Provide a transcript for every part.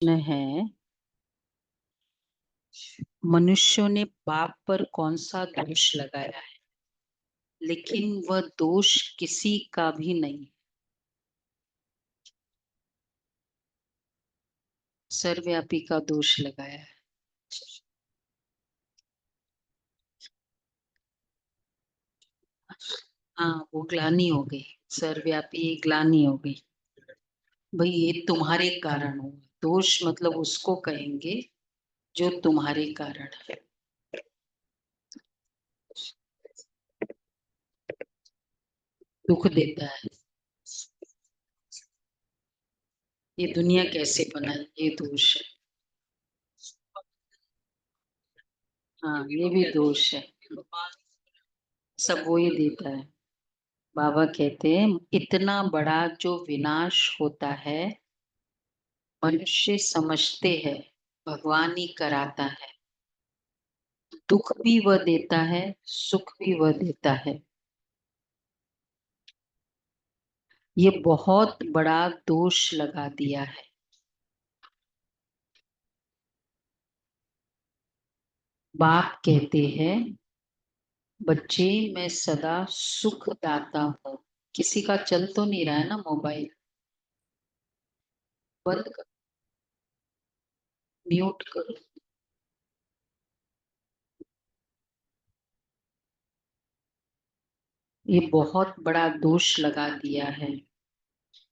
है मनुष्यों ने पाप पर कौन सा दोष लगाया है, लेकिन वह दोष किसी का भी नहीं, सर्वव्यापी का दोष लगाया है। हाँ, वो ग्लानि हो गई, सर्वव्यापी ग्लानि हो गई। भाई ये तुम्हारे कारण हुआ। दोष मतलब उसको कहेंगे जो तुम्हारे कारण है। दुख देता है। ये दुनिया कैसे बनाई, ये दोष है। हाँ, ये भी दोष है। सब वो ही देता है। बाबा कहते हैं इतना बड़ा जो विनाश होता है, मनुष्य समझते हैं भगवान ही कराता है। दुख भी वह देता है, सुख भी वह देता है। ये बहुत बड़ा दोष लगा दिया है। बाप कहते हैं बच्चे मैं सदा सुख दाता हूँ। किसी का चल तो नहीं रहा है ना मोबाइल? बंद कर, म्यूट करो। ये बहुत बड़ा दोष लगा दिया है।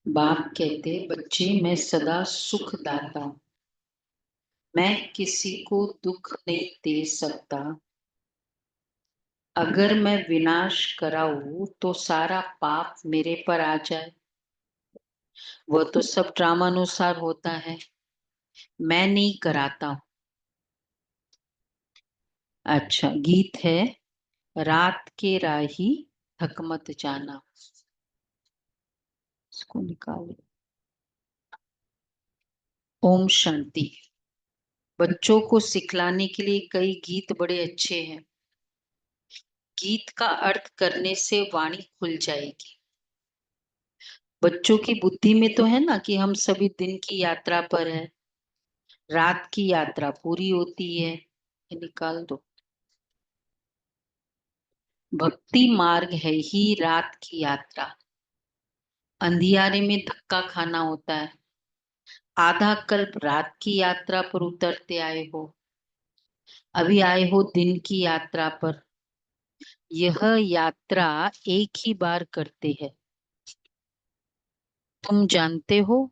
बाप कहते बच्चे मैं सदा सुख दाता हूँ, मैं किसी को दुख नहीं दे सकता। अगर मैं विनाश कराऊं तो सारा पाप मेरे पर आ जाए। वह तो सब ड्रामानुसार होता है, मैं नहीं कराता हूं। अच्छा, गीत है रात के राही थक मत जाना। इसको निकालो। ओम शांति। बच्चों को सिखलाने के लिए कई गीत बड़े अच्छे हैं। गीत का अर्थ करने से वाणी खुल जाएगी। बच्चों की बुद्धि में तो है ना कि हम सभी दिन की यात्रा पर है, रात की यात्रा पूरी होती है। ये निकाल दो। भक्ति मार्ग है ही रात की यात्रा। अंधियारे में धक्का खाना होता है। आधा कल्प रात की यात्रा पर उतरते आए हो, अभी आए हो दिन की यात्रा पर। यह यात्रा एक ही बार करते हैं, तुम जानते हो।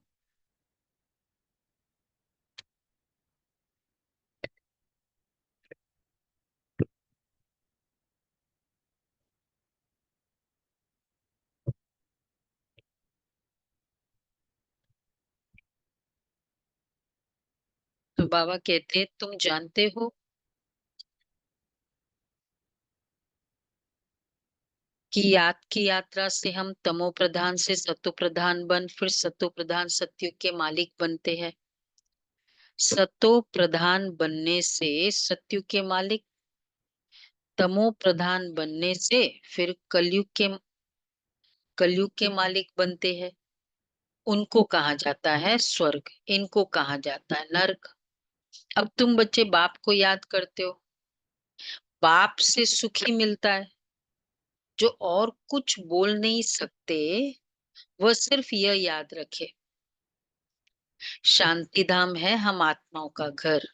तो बाबा कहते हैं तुम जानते हो कि याद की यात्रा से हम तमो प्रधान से सतो प्रधान बन, फिर सतो प्रधान सतयुग के मालिक बनते हैं। सतो प्रधान बनने से सतयुग के मालिक, तमो प्रधान बनने से फिर कलयुग के मालिक बनते हैं। उनको कहा जाता है स्वर्ग, इनको कहा जाता है नर्क। अब तुम बच्चे बाप को याद करते हो, बाप से सुख ही मिलता है। जो और कुछ बोल नहीं सकते, वह सिर्फ यह याद रखे शांति धाम है हम आत्माओं का घर,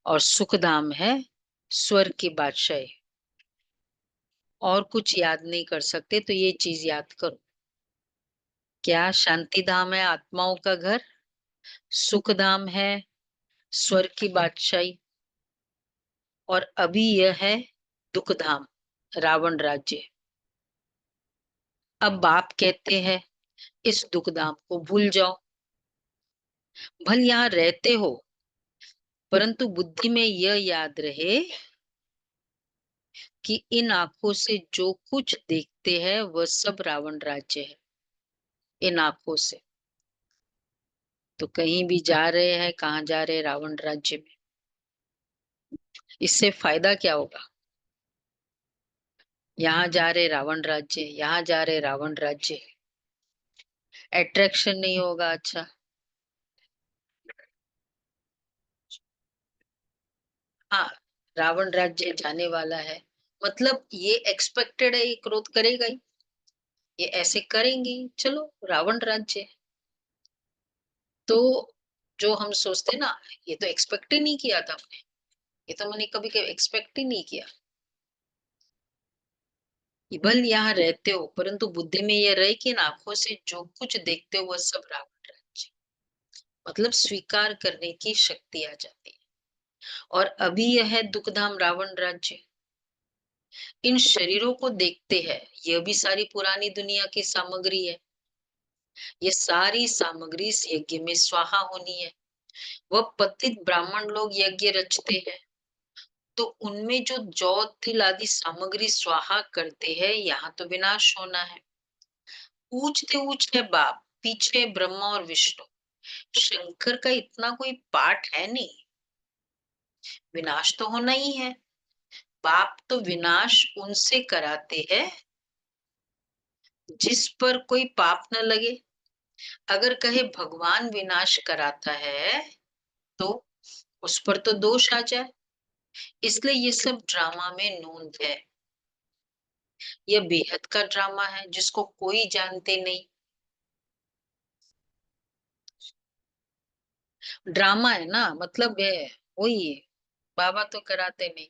और सुख धाम है स्वर्ग की बादशाही। और कुछ याद नहीं कर सकते तो ये चीज याद करो। क्या शांति धाम है आत्माओं का घर, सुख धाम है स्वर्ग की बादशाही, और अभी यह है दुख धाम, रावण राज्य। अब बाप कहते हैं इस दुख धाम को भूल जाओ। भल यहाँ रहते हो, परंतु बुद्धि में यह याद रहे कि इन आंखों से जो कुछ देखते हैं वह सब रावण राज्य है। इन आंखों से तो कहीं भी जा रहे हैं, कहाँ जा रहे हैं? रावण राज्य में। इससे फायदा क्या होगा? यहाँ जा रहे रावण राज्य, यहाँ जा रहे रावण राज्य, अट्रैक्शन नहीं होगा। अच्छा, रावण राज्य जाने वाला है, मतलब ये एक्सपेक्टेड है, ये क्रोध करेगा ही, ये ऐसे करेंगे ही, चलो रावण राज्य। तो जो हम सोचते ना, ये तो एक्सपेक्ट ही नहीं किया था हमने, ये तो मैंने कभी कभी एक्सपेक्ट ही नहीं किया। भले यहाँ रहते हो, परंतु बुद्धि में ये रहे कि इन आंखों से जो कुछ देखते हो वह सब रावण राज्य, मतलब स्वीकार करने की शक्ति आ जाती है। और अभी यह है दुखधाम रावण राज्य, इन शरीरों को देखते हैं, यह भी सारी पुरानी दुनिया की सामग्री है। ये सारी सामग्री इस यज्ञ में स्वाहा होनी है। वह पतित ब्राह्मण लोग यज्ञ रचते हैं, तो उनमें जो जौ तिल आदि सामग्री स्वाहा करते हैं, यहाँ तो विनाश होना है। ऊंचते ऊंच है बाप, पीछे ब्रह्मा और विष्णु, शंकर का इतना कोई पाठ है नहीं, विनाश तो होना ही है। बाप तो विनाश उनसे कराते हैं जिस पर कोई पाप न लगे। अगर कहे भगवान विनाश कराता है तो उस पर तो दोष आ जाए, इसलिए ये सब ड्रामा में नोंद है। यह बेहद का ड्रामा है जिसको कोई जानते नहीं। ड्रामा है ना, मतलब है वही है, बाबा तो कराते नहीं।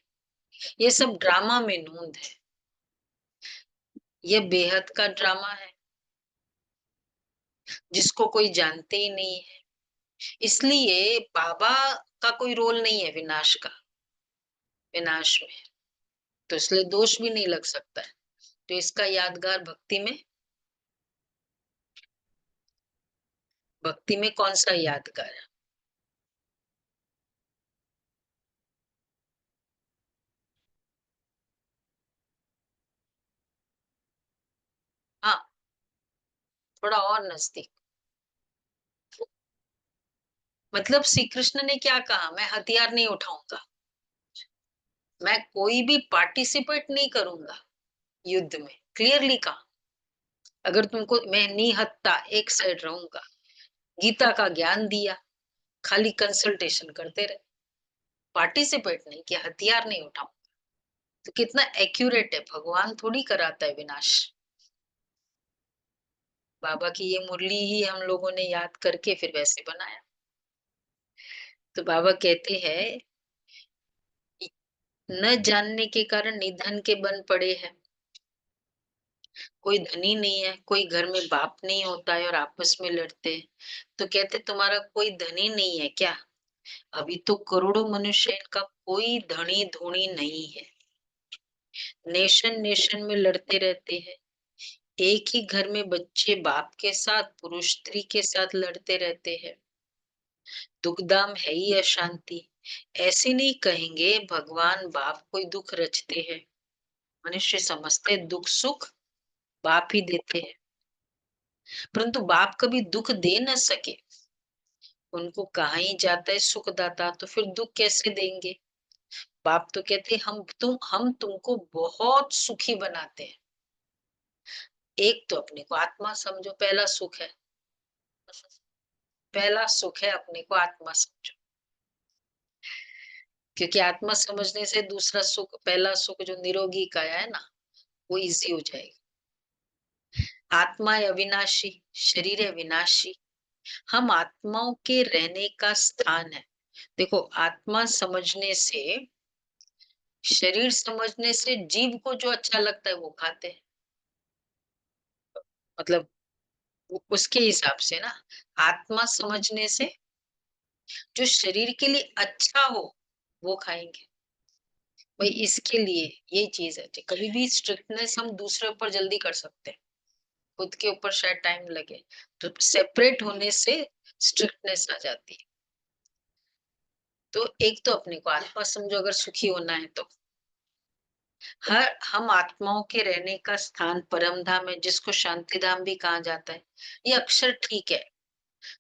ये सब ड्रामा में नोंद है, ये बेहद का ड्रामा है जिसको कोई जानते ही नहीं है। इसलिए बाबा का कोई रोल नहीं है विनाश का, विनाश में, तो इसलिए दोष भी नहीं लग सकता है। तो इसका यादगार भक्ति में, भक्ति में कौन सा यादगार है? हाँ, थोड़ा और नजदीक। मतलब श्री कृष्ण ने क्या कहा, मैं हथियार नहीं उठाऊंगा, मैं कोई भी पार्टिसिपेट नहीं करूंगा युद्ध में, क्लियरली कहा। अगर तुमको, मैं निहत्ता एक साइड रहूंगा, गीता का ज्ञान दिया, खाली कंसल्टेशन करते रहे, पार्टिसिपेट नहीं किया, हथियार नहीं उठाऊंगा। तो कितना एक्यूरेट है, भगवान थोड़ी कराता है विनाश। बाबा की ये मुरली ही हम लोगों ने याद करके फिर वैसे बनाया। तो बाबा कहते हैं, न जानने के कारण निधन के बन पड़े हैं। कोई धनी नहीं है, कोई घर में बाप नहीं होता है और आपस में लड़ते हैं, तो कहते तुम्हारा कोई धनी नहीं है क्या? अभी तो करोड़ों मनुष्य हैं, इनका कोई धनी धोनी नहीं है, नेशन नेशन में लड़ते रहते हैं। एक ही घर में बच्चे बाप के साथ, पुरुष स्त्री के साथ लड़ते रहते हैं। दुखधाम है ही अशांति। ऐसे नहीं कहेंगे भगवान बाप कोई दुख रचते हैं, मनुष्य समझते दुख सुख बाप ही देते हैं, परंतु बाप कभी दुख दे न सके। उनको कहा ही जाता है सुखदाता, तो फिर दुख कैसे देंगे? बाप तो कहते हैं, हम तुमको बहुत सुखी बनाते हैं। एक तो अपने को आत्मा समझो, पहला सुख है, पहला सुख है अपने को आत्मा समझो, क्योंकि आत्मा समझने से दूसरा सुख, पहला सुख जो निरोगी का है ना, वो इजी हो जाएगा। आत्मा है अविनाशी, शरीर है विनाशी, हम आत्माओं के रहने का स्थान है। देखो, आत्मा समझने से, शरीर समझने से जीव को जो अच्छा लगता है वो खाते हैं, मतलब उसके हिसाब से ना, आत्मा समझने से जो शरीर के लिए अच्छा हो वो खाएंगे। भाई इसके लिए ये चीज है कि कभी भी स्ट्रिक्टनेस हम दूसरे ऊपर जल्दी कर सकते हैं, खुद के ऊपर शायद टाइम लगे, तो सेपरेट होने से स्ट्रिक्टनेस आ जाती है। तो एक तो अपने को आत्मा समझो अगर सुखी होना है तो। हर हम आत्माओं के रहने का स्थान परम धाम है, जिसको शांति धाम भी कहा जाता है। ये अक्षर ठीक है,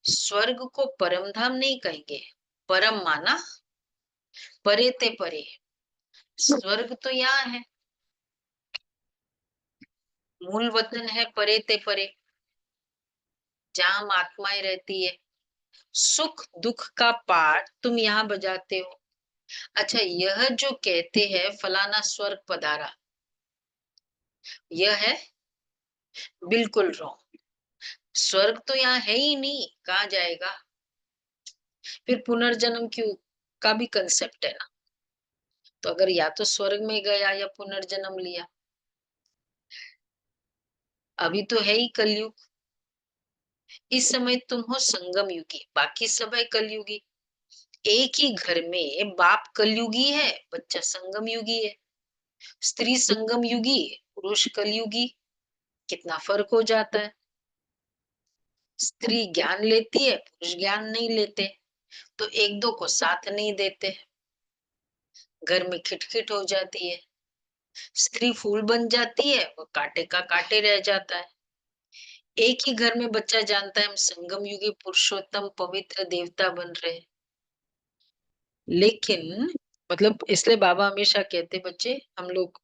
स्वर्ग को परम धाम नहीं कहेंगे, परम माना परे ते परे, स्वर्ग तो यहाँ है, मूल वतन है परे ते परे, जहां हम आत्माएं रहती है। सुख दुख का पाठ तुम यहाँ बजाते हो, अच्छा, यह जो कहते हैं फलाना स्वर्ग पधारा, यह है बिल्कुल रॉन्ग। स्वर्ग तो यहाँ है ही नहीं, कहाँ जाएगा? फिर पुनर्जन्म क्यों का भी कंसेप्ट है ना। तो अगर या तो स्वर्ग में गया या पुनर्जन्म लिया। अभी तो है ही कलयुग। इस समय तुम हो संगम युगी, बाकी सब है कलयुगी। एक ही घर में बाप कलयुगी है, बच्चा संगम युगी है। स्त्री संगम युगी, पुरुष कलयुगी। कितना फर्क हो जाता है। स्त्री ज्ञान लेती है, पुरुष ज्ञान नहीं लेते। तो एक दो को साथ नहीं देते, घर में खिटखिट हो जाती है। स्त्री फूल बन जाती है, वो कांटे का कांटे रह जाता है। एक ही घर में बच्चा जानता है हम संगम युगी पुरुषोत्तम पवित्र देवता बन रहे हैं। लेकिन मतलब इसलिए बाबा हमेशा कहते, बच्चे हम लोग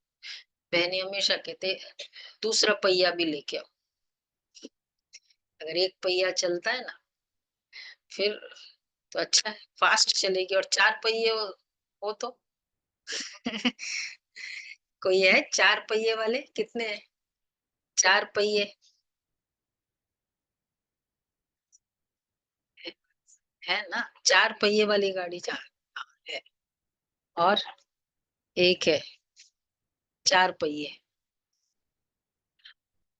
बहनें हमेशा कहते, दूसरा पहिया भी लेके आओ। अगर एक पहिया चलता है ना, फिर तो अच्छा है, फास्ट चलेगी। और चार पहिए हो तो कोई है चार पहिए वाले? कितने हैं चार पहिए? है ना, चार पहिए वाली गाड़ी चार है। और एक है चार पहिए।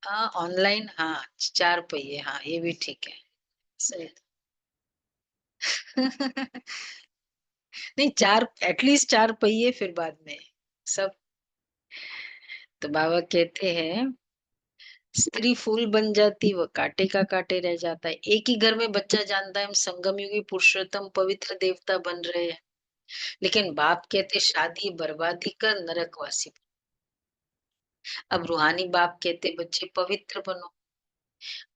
हाँ ऑनलाइन, हाँ चार पहिए, हाँ ये भी ठीक है। सही। नहीं, चार एटलीस्ट चार पहिए, फिर बाद में सब। तो बाबा कहते हैं स्त्री फूल बन जाती, वो कांटे का कांटे रह जाता है। एक ही घर में बच्चा जानता है हम संगम युगी पुरुषोत्तम पवित्र देवता बन रहे हैं। लेकिन बाप कहते शादी बर्बादी कर नरकवासी। अब रूहानी बाप कहते बच्चे पवित्र बनो।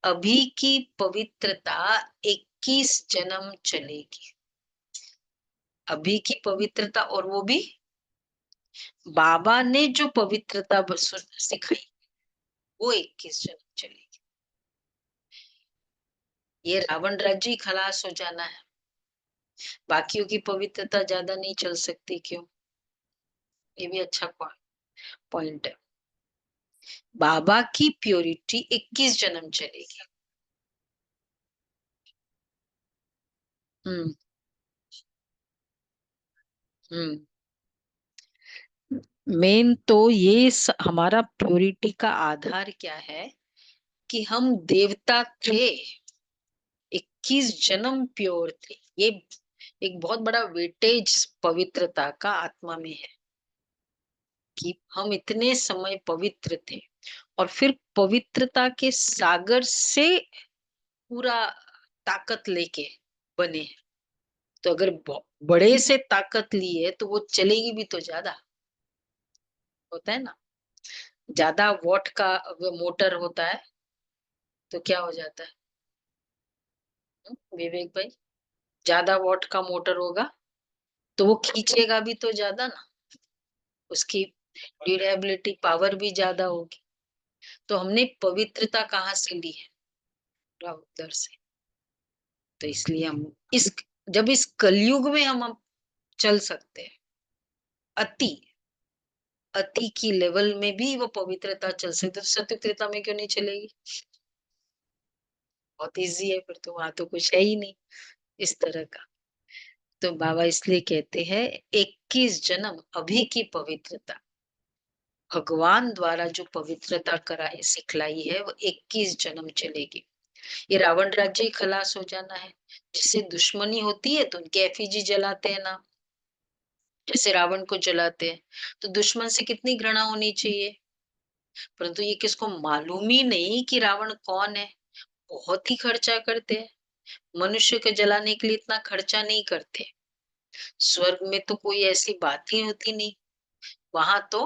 अभी की पवित्रता 21 जन्म चलेगी। अभी की पवित्रता, और वो भी बाबा ने जो पवित्रता सिखाई, वो 21 जन्म चलेगी। ये रावण राज्य ही खलास हो जाना है। बाकियों की पवित्रता ज्यादा नहीं चल सकती, क्यों? ये भी अच्छा पॉइंट है। बाबा की प्योरिटी 21 जन्म चलेगी। हम्म। हम्म। मेन तो ये हमारा प्योरिटी का आधार क्या है कि हम देवता थे, 21 जन्म प्योर थे। ये एक बहुत बड़ा वेटेज पवित्रता का आत्मा में है कि हम इतने समय पवित्र थे, और फिर पवित्रता के सागर से पूरा ताकत लेके बने। तो अगर बड़े से ताकत ली है तो वो चलेगी भी तो ज्यादा। होता है ना, ज्यादा वॉट का अगर मोटर होता है तो क्या हो जाता है? विवेक भाई, ज्यादा वॉट का मोटर होगा तो वो खींचेगा भी तो ज्यादा ना, उसकी ड्यूरेबिलिटी पावर भी ज्यादा होगी। तो हमने पवित्रता कहाँ से ली है? उधर से। तो इसलिए हम इस जब इस कलयुग में हम चल सकते हैं, अति अति की लेवल में भी वो पवित्रता चल सकती है, तो सत्य त्रेता में क्यों नहीं चलेगी? बहुत इजी है, फिर तो वहां तो कुछ है ही नहीं इस तरह का। तो बाबा इसलिए कहते हैं 21 जन्म अभी की पवित्रता, भगवान द्वारा जो पवित्रता कराई सिखलाई है, वो 21 जन्म चलेगी। ये रावण राज्य ही खलास हो जाना है। जिससे दुश्मनी होती है तो उनके एफिजी जलाते हैं ना, जैसे रावण को जलाते हैं। तो दुश्मन से कितनी घृणा होनी चाहिए। परंतु ये किसको मालूम ही नहीं कि रावण कौन है। बहुत ही खर्चा करते हैं, मनुष्य को जलाने के लिए इतना खर्चा नहीं करते। स्वर्ग में तो कोई ऐसी बात ही होती नहीं, वहां तो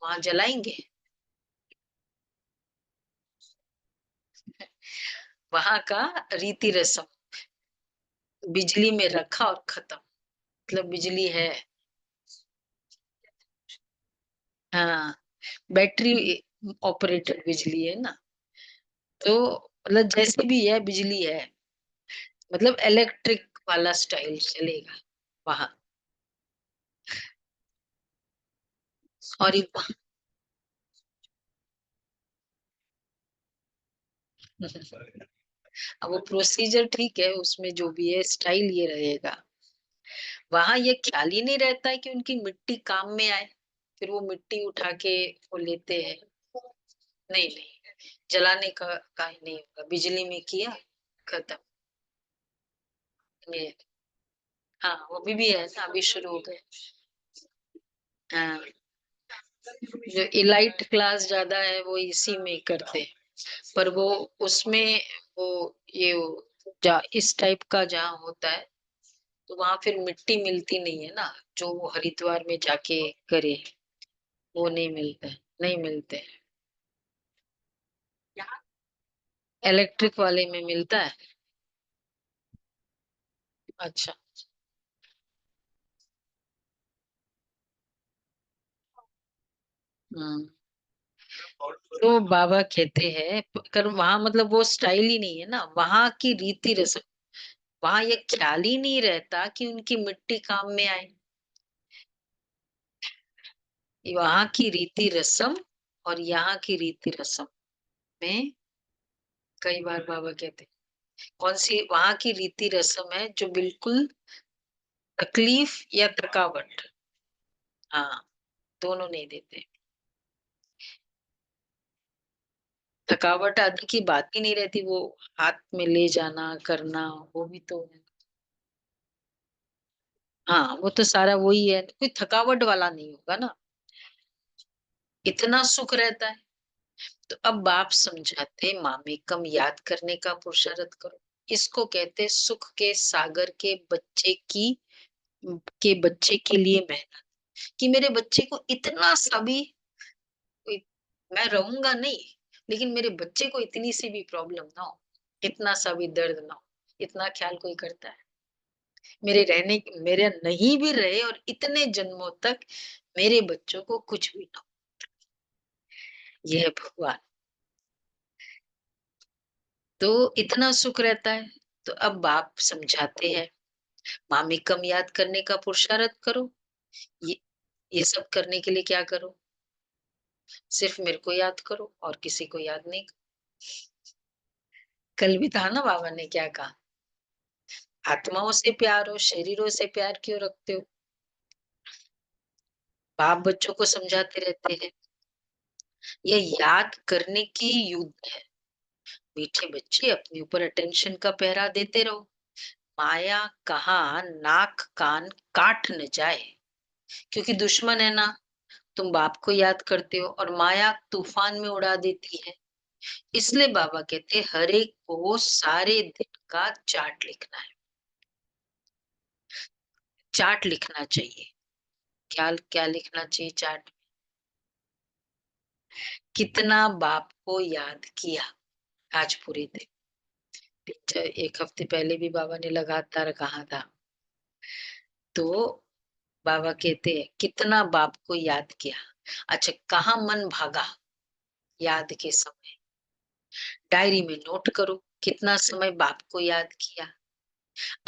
वहां जलाएंगे। वहां का रीति रस्म, बिजली में रखा और खत्म। मतलब बिजली है, हाँ, बैटरी ऑपरेटेड बिजली है ना। तो मतलब जैसे भी है बिजली है, मतलब इलेक्ट्रिक वाला स्टाइल चलेगा वहां। और अब वो प्रोसीजर ठीक है, उसमें जो भी है स्टाइल ये रहेगा। वहां ये ख्याल ही नहीं रहता है कि उनकी मिट्टी काम में आए, फिर वो मिट्टी उठा के वो लेते हैं। नहीं नहीं, जलाने का ही नहीं होगा, बिजली में किया, खत्म। ये हाँ, वो भी है ना, अभी शुरू हो गए। हाँ, जो इलाइट क्लास ज्यादा है वो इसी में करते हैं। पर वो उसमें वो ये इस टाइप का जहाँ होता है, तो वहां फिर मिट्टी मिलती नहीं है ना, जो वो हरिद्वार में जाके करे, वो नहीं मिलता है, नहीं मिलते हैं। इलेक्ट्रिक वाले में मिलता है। अच्छा। हम्म। तो बाबा कहते हैं, कर वहां मतलब वो स्टाइल ही नहीं है ना, वहां की रीति रस्म, वहां ये ख्याल ही नहीं रहता कि उनकी मिट्टी काम में आए। वहां की रीति रस्म और यहाँ की रीति रस्म में, कई बार बाबा कहते हैं, कौन सी वहां की रीति रस्म है जो बिल्कुल तकलीफ या थकावट, हाँ, दोनों नहीं देते। थकावट आदि की बात ही नहीं रहती, वो हाथ में ले जाना करना, वो भी तो है। हाँ, वो तो सारा वही है, कोई थकावट वाला नहीं होगा ना, इतना सुख रहता है। तो अब बाप समझाते, मामे कम याद करने का पुरुषार्थ करो। इसको कहते सुख के सागर के बच्चे के लिए मेहनत, कि मेरे बच्चे को इतना सा भी मैं रहूंगा नहीं, लेकिन मेरे बच्चे को इतनी सी भी प्रॉब्लम ना हो, इतना सा भी दर्द ना हो, इतना ख्याल कोई करता है। मेरे नहीं भी रहे और इतने जन्मों तक मेरे बच्चों को कुछ भी ना हो, यह है भगवान। तो इतना सुख रहता है। तो अब बाप समझाते हैं, मामी कम याद करने का पुरुषार्थ करो। ये ये सब करने के लिए क्या करो, सिर्फ मेरे को याद करो और किसी को याद नहीं करो। कल भी था ना बाबा ने क्या कहा, आत्माओं से प्यार हो, शरीरों से प्यार क्यों रखते हो। बाप बच्चों को समझाते रहते हैं, ये याद करने की युद्ध है। मीठे बच्चे अपने ऊपर अटेंशन का पहरा देते रहो, माया कहाँ नाक कान काट न जाए, क्योंकि दुश्मन है ना। तुम बाप को याद करते हो और माया तूफान में उड़ा देती है। इसलिए बाबा कहते हैं, हर एक को सारे दिन का चार्ट लिखना है, चार्ट लिखना चाहिए। क्या क्या लिखना चाहिए चार्ट, कितना बाप को याद किया आज पूरे दिन। एक हफ्ते पहले भी बाबा ने लगातार कहा था। तो बाबा कहते हैं, कितना बाप को याद किया। अच्छा, कहाँ मन भागा याद के समय, डायरी में नोट करो, कितना समय बाप को याद किया।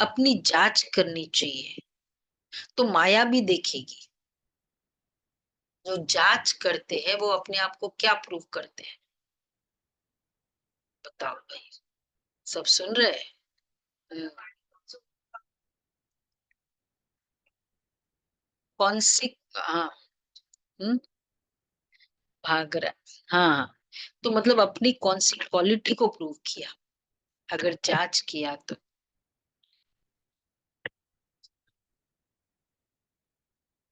अपनी जांच करनी चाहिए, तो माया भी देखेगी। जो जांच करते हैं वो अपने आप को क्या प्रूव करते हैं, बताओ भाई, सब सुन रहे हैं। हम्म, कौन सी, हाँ। हम्म, भाग रहा है। हाँ हाँ। तो मतलब अपनी कौन सी क्वालिटी को प्रूव किया, अगर जांच किया तो।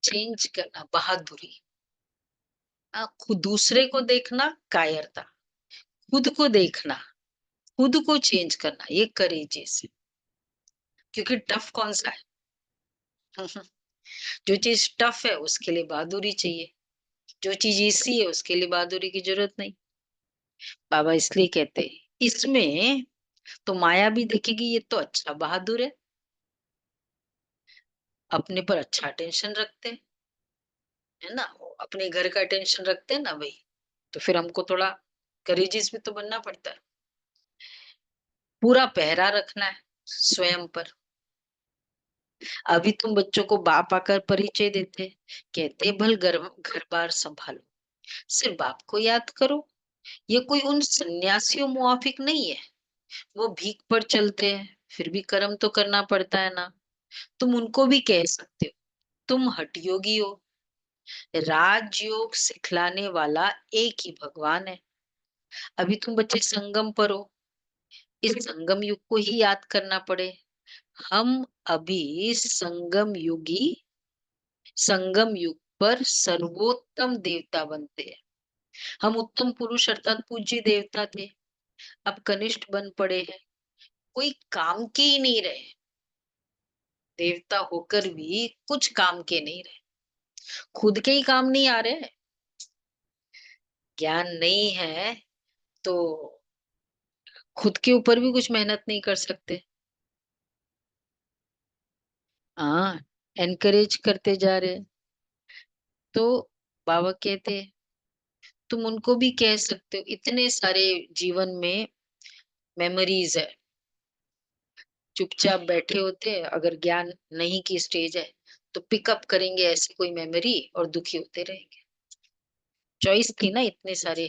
चेंज करना बहादुरी, खुद दूसरे को देखना कायरता, खुद को देखना, खुद को चेंज करना ये करेजियस है। क्योंकि टफ कौन सा है जो चीज टफ है उसके लिए बहादुरी चाहिए, जो चीज इजी है उसके लिए बहादुरी की जरूरत नहीं। बाबा इसलिए कहते हैं, इसमें तो माया भी देखेगी, ये तो अच्छा बहादुर है, अपने पर अच्छा टेंशन रखते हैं, है ना, वो अपने घर का टेंशन रखते हैं ना भाई। तो फिर हमको थोड़ा करेजियस भी तो बनना पड़ता है, पूरा पहरा रखना है स्वयं पर। अभी तुम बच्चों को बाप आकर परिचय देते, कहते भल घर बार संभालो, सिर्फ बाप को याद करो। ये कोई उन सन्यासियों मुआफिक नहीं है। वो भीख पर चलते हैं, फिर भी कर्म तो करना पड़ता है ना। तुम उनको भी कह सकते हो, तुम हठयोगी हो। राजयोग सिखलाने वाला एक ही भगवान है। अभी तुम बच्चे संगम पर हो, इस संगम युग को ही याद करना पड़े। हम अभी संगम युग पर सर्वोत्तम देवता बनते हैं। हम उत्तम पुरुष अर्थात पूज्य देवता थे, अब कनिष्ठ बन पड़े हैं। कोई काम के ही नहीं रहे, देवता होकर भी कुछ काम के नहीं रहे, खुद के ही काम नहीं आ रहे। ज्ञान नहीं है तो खुद के ऊपर भी कुछ मेहनत नहीं कर सकते। हाँ, एनकरेज करते जा रहे। तो बाबा कहते हैं, तुम उनको भी कह सकते हो, इतने सारे जीवन में मेमोरीज है, चुपचाप बैठे होते हैं, अगर ज्ञान नहीं की स्टेज है तो पिकअप करेंगे ऐसी कोई मेमोरी और दुखी होते रहेंगे। चॉइस थी ना इतने सारे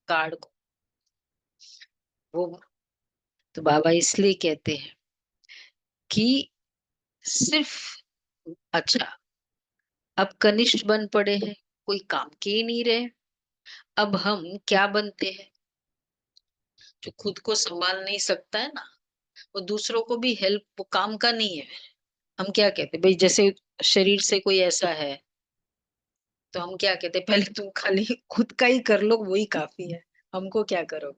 कार्ड को, वो तो बाबा इसलिए कहते हैं कि सिर्फ, अच्छा, अब कनिष्ठ बन पड़े हैं, कोई काम के ही नहीं रहे। अब हम क्या बनते हैं? जो खुद को संभाल नहीं सकता है ना, वो दूसरों को भी हेल्प, वो काम का नहीं है। हम क्या कहते भाई, जैसे शरीर से कोई ऐसा है तो हम क्या कहते, पहले तुम खाली खुद का ही कर लो, वही काफी है, हमको क्या करो।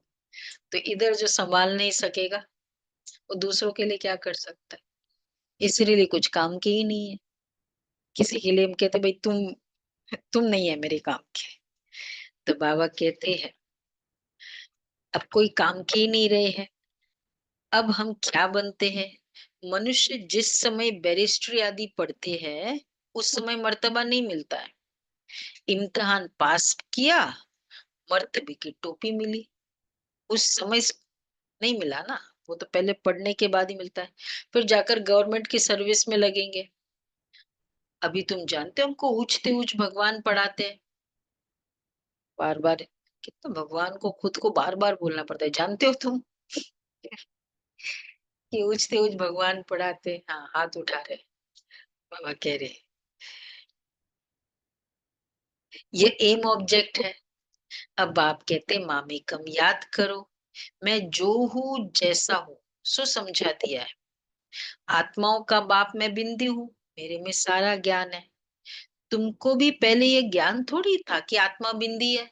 तो इधर जो संभाल नहीं सकेगा वो दूसरों के लिए क्या कर सकता है? इसलिए कुछ काम की ही नहीं है। किसी के लिए हम कहते भाई तुम नहीं है मेरे काम के। तो बाबा कहते हैं, अब कोई काम के ही नहीं रहे हैं। अब हम क्या बनते हैं? मनुष्य जिस समय बैरिस्ट्री आदि पढ़ते हैं उस समय मर्तबा नहीं मिलता है। इम्तिहान पास किया, मर्तबे की टोपी मिली, उस समय नहीं मिला ना। वो तो पहले पढ़ने के बाद ही मिलता है, फिर जाकर गवर्नमेंट की सर्विस में लगेंगे। अभी तुम जानते हो हमको ऊंचते ऊंच भगवान पढ़ाते हैं बार बार। कितना भगवान को खुद को बार बार बोलना पड़ता है, जानते हो तुम कि ऊंचते ऊंच भगवान पढ़ाते। हाँ, हाथ उठा रहे, बाबा कह रहे ये एम ऑब्जेक्ट है। अब आप कहते मामेकम याद करो, मैं जो हूँ जैसा हूँ सो समझा दिया है। आत्माओं का बाप मैं बिंदी हूँ, मेरे में सारा ज्ञान है। तुमको भी पहले ये ज्ञान थोड़ी था कि आत्मा बिंदी है।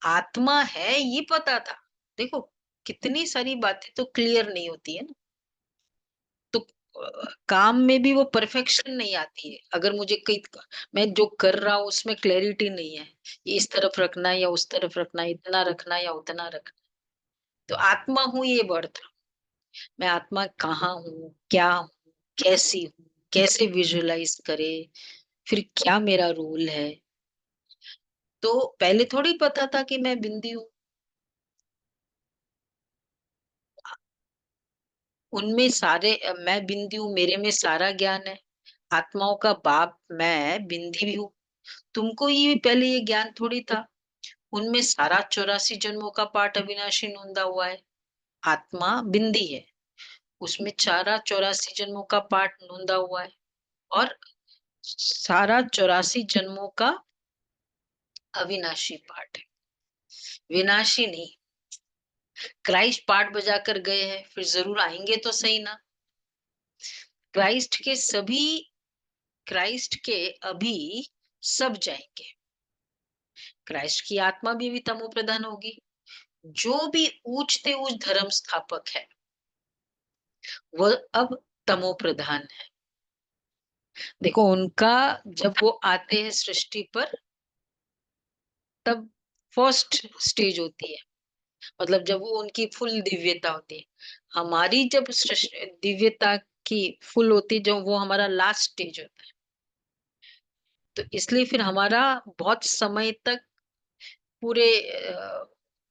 आत्मा है ये पता था। देखो, कितनी सारी बातें तो क्लियर नहीं होती है ना। तो काम में भी वो परफेक्शन नहीं आती है। अगर मुझे कई, मैं जो कर रहा हूँ उसमें क्लैरिटी नहीं है, ये इस तरफ रखना है या उस तरफ रखना है, इतना रखना है या उतना रखना है। तो आत्मा हूँ ये वर्ड था। मैं आत्मा कहाँ हूँ, क्या हूँ, कैसी हूँ, कैसे विजुअलाइज करे, फिर क्या मेरा रोल है। तो पहले थोड़ी पता था कि मैं बिंदी हूँ। उनमें सारे मैं बिंदी हूँ, मेरे में सारा ज्ञान है। आत्माओं का बाप मैं बिंदी भी हूँ। तुमको ये पहले ये ज्ञान थोड़ी था। उनमें सारा 84 जन्मों का पाठ अविनाशी नोंदा हुआ है। आत्मा बिंदी है, उसमें सारा 84 जन्मों का पाठ नोंदा हुआ है। और सारा 84 जन्मों का अविनाशी पाठ है, विनाशी नहीं। क्राइस्ट पाठ बजा कर गए हैं, फिर जरूर आएंगे तो सही ना। क्राइस्ट के सभी, क्राइस्ट के अभी सब जाएंगे। क्राइस्ट की आत्मा भी तमो प्रधान होगी। जो भी ऊंचते ऊंच धर्म स्थापक है वह अब तमो प्रधान है। देखो उनका, जब वो आते हैं सृष्टि पर तब फर्स्ट स्टेज होती है, मतलब जब वो उनकी फुल दिव्यता होती है। हमारी जब दिव्यता की फुल होती है, जब वो हमारा लास्ट स्टेज होता है। तो इसलिए फिर हमारा बहुत समय तक पूरे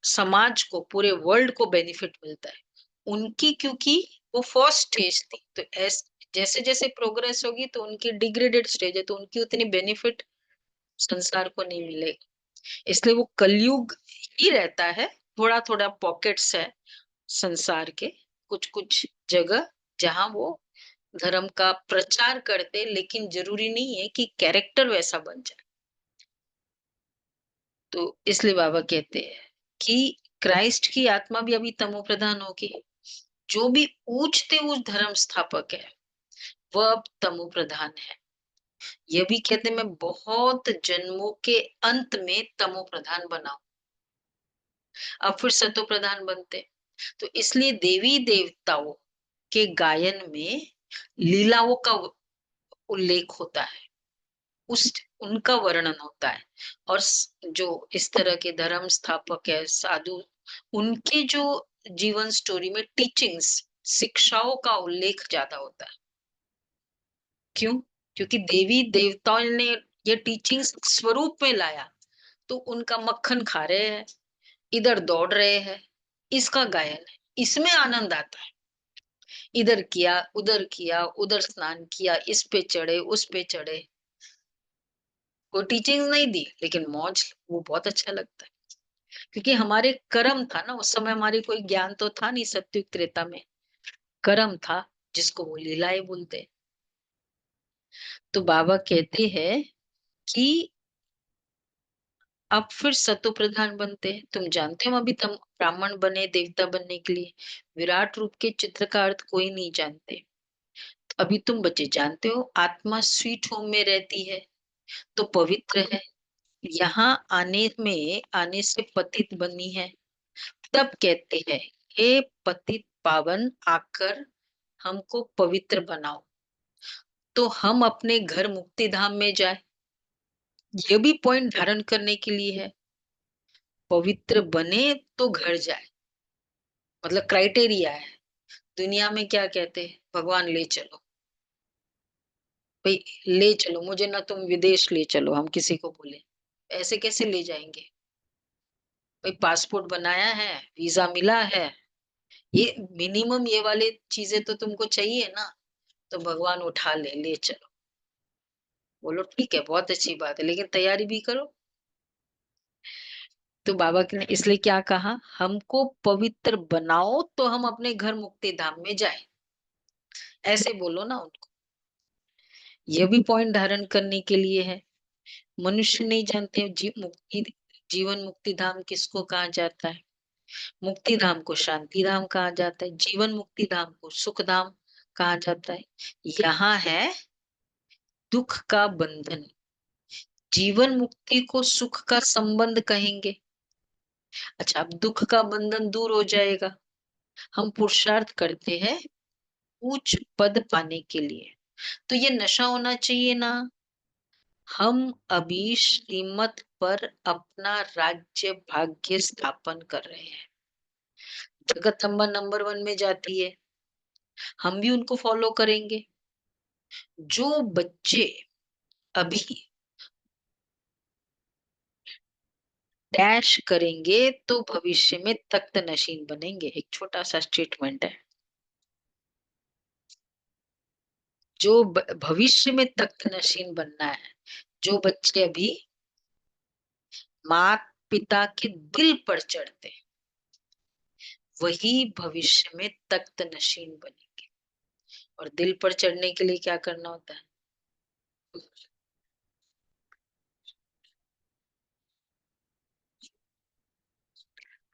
समाज को, पूरे वर्ल्ड को बेनिफिट मिलता है उनकी, क्योंकि वो फर्स्ट स्टेज थी। तो ऐसे जैसे जैसे प्रोग्रेस होगी तो उनकी डिग्रेडेड स्टेज है, तो उनकी उतनी बेनिफिट संसार को नहीं मिलेगी। इसलिए वो कलयुग ही रहता है, थोड़ा थोड़ा पॉकेट्स है संसार के, कुछ कुछ जगह जहां वो धर्म का प्रचार करते, लेकिन जरूरी नहीं है कि कैरेक्टर वैसा बन जाए। तो इसलिए बाबा कहते हैं कि क्राइस्ट की आत्मा भी अभी तमो प्रधान होगी। जो भी ऊंचते ऊंच धर्म स्थापक है वह अब तमो प्रधान है। ये भी कहते मैं बहुत जन्मों के अंत में तमो प्रधान बनाऊं, अब फिर सतो प्रधान बनते। तो इसलिए देवी देवताओं के गायन में लीलाओं का उल्लेख होता है, उस उनका वर्णन होता है। और जो इस तरह के धर्म स्थापक है साधु, उनके जो जीवन स्टोरी में टीचिंग्स, शिक्षाओं का उल्लेख ज्यादा होता है। क्यों? क्योंकि देवी देवताओं ने ये टीचिंग्स स्वरूप में लाया, तो उनका मक्खन खा रहे हैं, इधर दौड़ रहे हैं, इसका गायन है, इसमें आनंद आता है। इधर किया, उधर स्नान किया, इस पे चढ़े, उस पे चढ़े, कोई टीचिंग्स नहीं दी, लेकिन मौज, वो बहुत अच्छा लगता है। क्योंकि हमारे कर्म था ना, उस समय हमारी कोई ज्ञान तो था नहीं, सत्युग त्रेता में कर्म था, जिसको वो लीलाएं बोलते। तो बाबा कहते हैं कि अब फिर सतो प्रधान बनते हैं। तुम जानते हो अभी तुम ब्राह्मण बने देवता बनने के लिए विराट रूप के चित्र का अर्थ कोई नहीं जानते। अभी तुम बच्चे जानते हो आत्मा स्वीट होम में रहती है तो पवित्र है, यहाँ आने से पतित बनी है। तब कहते हैं हे पतित पावन आकर हमको पवित्र बनाओ, तो हम अपने घर मुक्ति धाम में जाए। ये भी पॉइंट धारण करने के लिए है, पवित्र बने तो घर जाए, मतलब क्राइटेरिया है। दुनिया में क्या कहते हैं, भगवान ले चलो भाई, ले चलो मुझे ना, तुम विदेश ले चलो, हम किसी को बोले ऐसे कैसे ले जाएंगे भाई, पासपोर्ट बनाया है, वीजा मिला है, ये मिनिमम ये वाली चीजें तो तुमको चाहिए ना। तो भगवान उठा ले चलो, बोलो ठीक है बहुत अच्छी बात है, लेकिन तैयारी भी करो। तो बाबा ने इसलिए क्या कहा, हमको पवित्र बनाओ तो हम अपने घर मुक्ति धाम में जाए, ऐसे बोलो ना उनको। ये भी पॉइंट धारण करने के लिए है। मनुष्य नहीं जानते जीवन मुक्ति धाम किसको कहा जाता है। मुक्ति धाम को शांति धाम कहा जाता है, जीवन मुक्ति धाम को सुख धाम कहा जाता है। यहाँ है दुख का बंधन, जीवन मुक्ति को सुख का संबंध कहेंगे। अच्छा, अब दुख का बंधन दूर हो जाएगा, हम पुरुषार्थ करते हैं उच्च पद पाने के लिए, तो ये नशा होना चाहिए ना। हम अभी श्रीमत पर अपना राज्य भाग्य स्थापन कर रहे हैं, जगदम्बा नंबर 1 में जाती है, हम भी उनको फॉलो करेंगे। जो बच्चे अभी डैश करेंगे तो भविष्य में तख्त नशीन बनेंगे। एक छोटा सा स्टेटमेंट है, जो भविष्य में तख्त नशीन बनना है, जो बच्चे अभी माता पिता के दिल पर चढ़ते, वही भविष्य में तख्त नशीन बनेंगे। और दिल पर चढ़ने के लिए क्या करना होता है,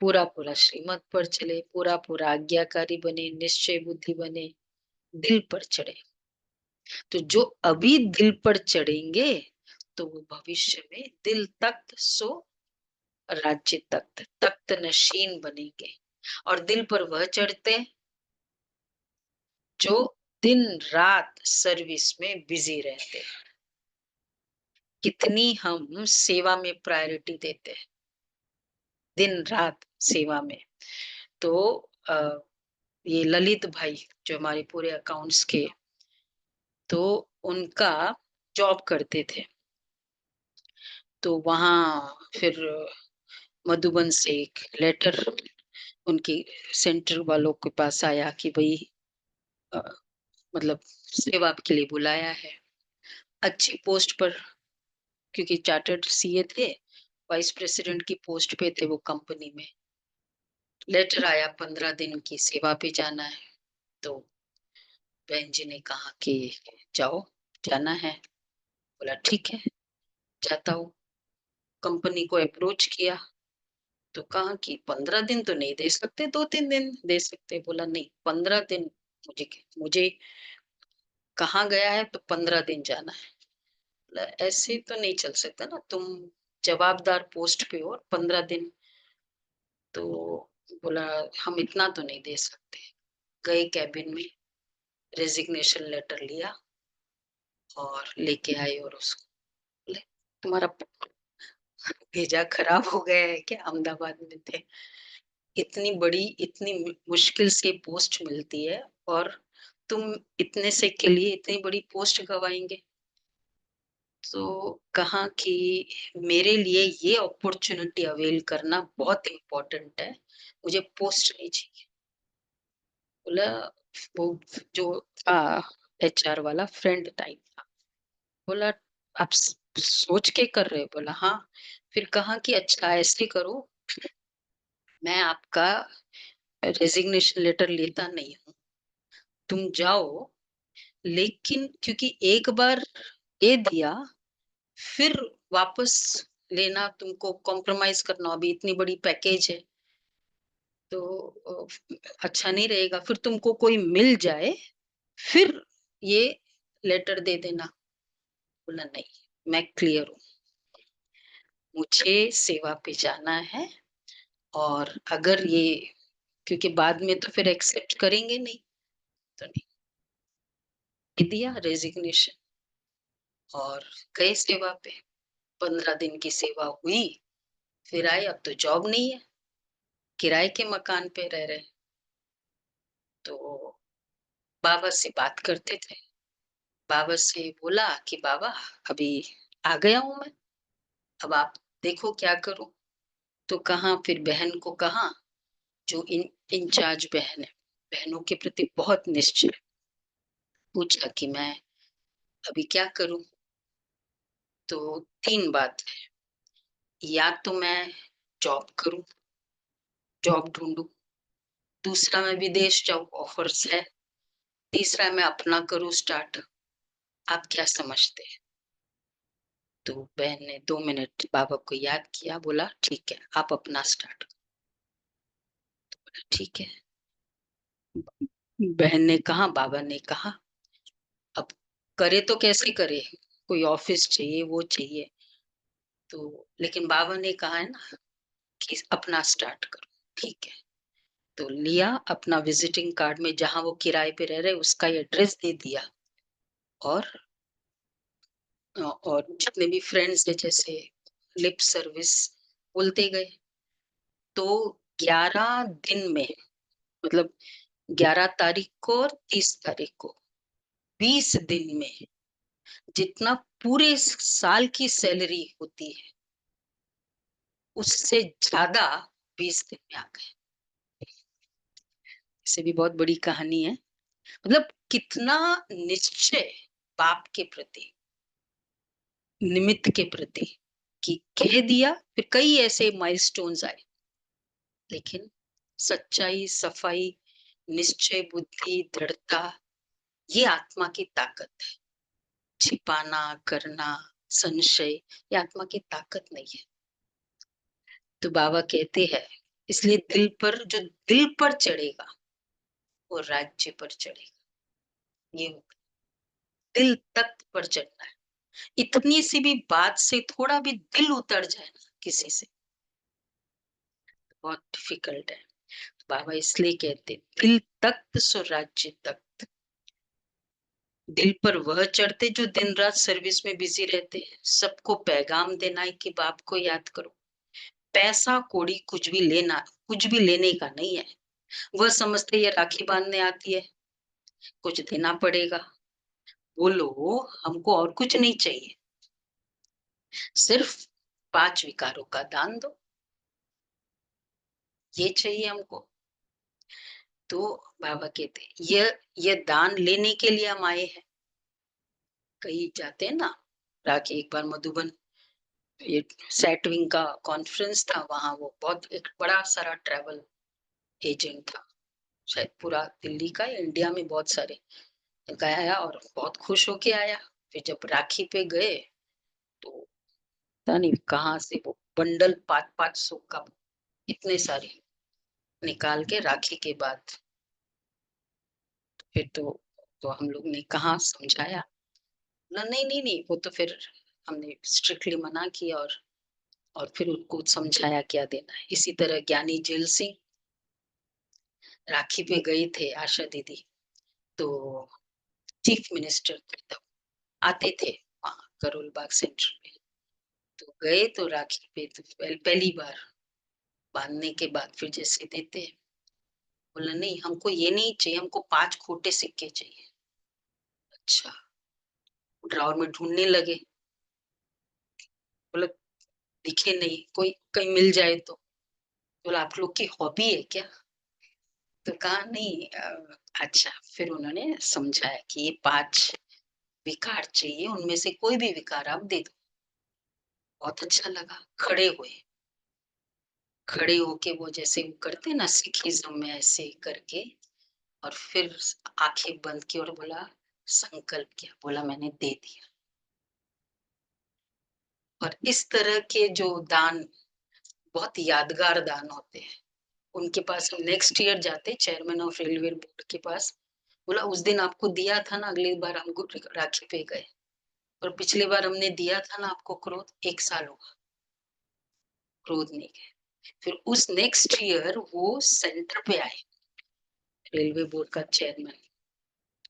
पूरा पूरा श्रीमत पर चले, पूरा पूरा आज्ञाकारी बने, निश्चय बुद्धि बने, दिल पर चढ़े। तो जो अभी दिल पर चढ़ेंगे तो वो भविष्य में दिल तख्त सो राज्य तख्त, तख्त नशीन बनेंगे। और दिल पर वह चढ़ते जो दिन रात सर्विस में बिजी रहते हैं। कितनी हम सेवा में प्रायोरिटी देते हैं, दिन रात सेवा में। तो ये ललित भाई जो हमारे पूरे अकाउंट्स के, तो उनका जॉब करते थे, तो वहां फिर मधुबन से एक लेटर उनकी सेंटर वालों के पास आया कि भाई मतलब सेवा के लिए बुलाया है, अच्छी पोस्ट पर, क्योंकि चार्टर्ड सीए थे, वाइस प्रेसिडेंट की पोस्ट पे थे वो कंपनी में। लेटर आया 15 दिन की सेवा पे जाना है। तो बहन जी ने कहा कि जाओ, जाना है। बोला ठीक है, जाता हूँ। कंपनी को अप्रोच किया तो कहा कि 15 दिन तो नहीं दे सकते, 2-3 दिन दे सकते। बोला नहीं, 15 दिन। मुझे मुझे कहाँ गया है तो 15 दिन जाना है। बोला ऐसे तो नहीं चल सकता ना, तुम जवाबदार पोस्ट पे हो और 15 दिन। तो बोला हम इतना तो नहीं दे सकते। गए कैबिन में, रेजिग्नेशन लेटर लिया और लेके आए, और उसको बोले तुम्हारा भेजा खराब हो गया है क्या? अहमदाबाद में थे। इतनी बड़ी, इतनी मुश्किल से पोस्ट मिलती है और तुम इतने से के लिए इतनी बड़ी पोस्ट गवाएंगे। तो कहा कि मेरे लिए ये अपॉर्चुनिटी अवेल करना बहुत इम्पोर्टेंट है, मुझे पोस्ट नहीं चाहिए। बोला वो जो था एचआर वाला फ्रेंड टाइप था। बोला आप सोच के कर रहे हो? बोला हाँ। फिर कहा कि अच्छा ऐसे करो, मैं आपका रेजिग्नेशन लेटर लेता नहीं हूँ, तुम जाओ, लेकिन क्योंकि एक बार दे दिया, फिर वापस लेना तुमको कॉम्प्रोमाइज करना, अभी इतनी बड़ी पैकेज है तो अच्छा नहीं रहेगा। फिर तुमको कोई मिल जाए, फिर ये लेटर दे देना। बोला नहीं, मैं क्लियर हूँ, मुझे सेवा पे जाना है। और अगर ये, क्योंकि बाद में तो फिर एक्सेप्ट करेंगे नहीं, तो नहीं। दे दिया रेजिग्नेशन और गए सेवा पे। 15 दिन की सेवा हुई, फिर आए। अब तो जॉब नहीं है, किराए के मकान पे रह रहे। तो बाबा से बात करते थे। बाबा से बोला कि बाबा अभी आ गया हूं मैं, अब आप देखो क्या करूं। तो कहा, फिर बहन को कहा, जो इंचार्ज बहन है, बहनों के प्रति बहुत निश्चय, पूछा कि मैं अभी क्या करूं। तो 3 बात है, या तो मैं जॉब करूं, जॉब ढूंढूं, दूसरा मैं विदेश जाऊं, ऑफर्स है, तीसरा मैं अपना करूं स्टार्ट। आप क्या समझते हैं? तो बहन ने 2 मिनट बाबा को याद किया, बोला ठीक है, आप अपना स्टार्ट। ठीक है। बहन ने कहा, बाबा ने कहा अब करे तो कैसे करे, कोई ऑफिस चाहिए, वो चाहिए। तो लेकिन बाबा ने कहा है ना कि अपना स्टार्ट करो। ठीक है। तो लिया अपना विजिटिंग कार्ड में, जहां वो किराए पे रह रहे उसका एड्रेस दे दिया, और जितने भी फ्रेंड्स है जैसे लिप सर्विस बोलते गए। तो 11 दिन में, मतलब 11 तारीख को और 30 तारीख को, 20 दिन में जितना पूरे साल की सैलरी होती है उससे ज्यादा 20 दिन में आ गए। इसे भी बहुत बड़ी कहानी है। मतलब कितना निश्चय बाप के प्रति, निमित्त के प्रति, कि कह दिया। फिर कई ऐसे माइलस्टोन्स आए, लेकिन सच्चाई, सफाई, निश्चय, बुद्धि, दृढ़ता, ये आत्मा की ताकत है। छिपाना, करना, संशय, ये आत्मा की ताकत नहीं है। तो बाबा कहते हैं, इसलिए दिल पर, जो दिल पर चढ़ेगा वो राज्य पर चढ़ेगा। ये दिल तक पर चढ़ना है। इतनी सी भी बात से थोड़ा भी दिल उतर जाए ना किसी से, बहुत डिफिकल्ट है। बाबा इसलिए कहते, दिल तख्त सो राज्य तख्त। दिल पर वह चढ़ते जो दिन रात सर्विस में बिजी रहते हैं, सबको पैगाम देना है कि बाप को याद करो। पैसा कौड़ी कुछ भी लेना, कुछ भी लेने का नहीं है। वह समझते ये राखी बांधने आती है, कुछ देना पड़ेगा। बोलो हमको और कुछ नहीं चाहिए, सिर्फ 5 विकारों का दान दो, ये चाहिए हमको। तो बाबा कहते ये दान लेने के लिए हम आए हैं। कहीं जाते हैं ना, राखी एक बार मधुबन, ये सेटविंग का कॉन्फ्रेंस था, वहां वो बहुत एक बड़ा सारा ट्रैवल एजेंट था, शायद पूरा दिल्ली का या इंडिया में बहुत सारे का आया, और बहुत खुश होके आया। फिर जब राखी पे गए तो पता नहीं कहाँ से वो बंडल 500-500 का इतने सारे निकाल के राखी के बाद, फिर तो हम लोग ने कहा समझाया ना, नहीं नहीं नहीं, वो तो फिर हमने स्ट्रिक्टली मना किया, और फिर उनको समझाया क्या देना है। इसी तरह ज्ञानी जेल सिंह राखी पे गए थे, आशा दीदी तो चीफ मिनिस्टर थे तब, आते थे वहाँ करोल बाग सेंटर में, तो गए तो राखी पे तो पहली बार बांधने के बाद फिर जैसे देते हैं, बोला नहीं हमको ये नहीं चाहिए, हमको 5 खोटे सिक्के चाहिए। अच्छा, ड्रॉर में ढूंढने लगे, बोला दिखे नहीं, कोई कहीं मिल जाए तो। बोला आप लोग की हॉबी है क्या? तो कहा नहीं अच्छा, फिर उन्होंने समझाया कि ये 5 विकार चाहिए, उनमें से कोई भी विकार आप दे दो। बहुत अच्छा लगा, खड़े हुए, खड़े होके वो जैसे वो करते ना सिखिज्म में, ऐसे करके, और फिर आंखें बंद की और बोला संकल्प किया, बोला मैंने दे दिया। और इस तरह के जो दान बहुत यादगार दान होते हैं, उनके पास हम नेक्स्ट ईयर जाते, चेयरमैन ऑफ रेलवे बोर्ड के पास, बोला उस दिन आपको दिया था ना, अगली बार हमको राखी पे गए, और पिछली बार हमने दिया था ना आपको क्रोध, 1 साल हुआ क्रोध नहीं गए। फिर उस नेक्स्ट ईयर वो सेंटर पे आए, रेलवे बोर्ड का चेयरमैन,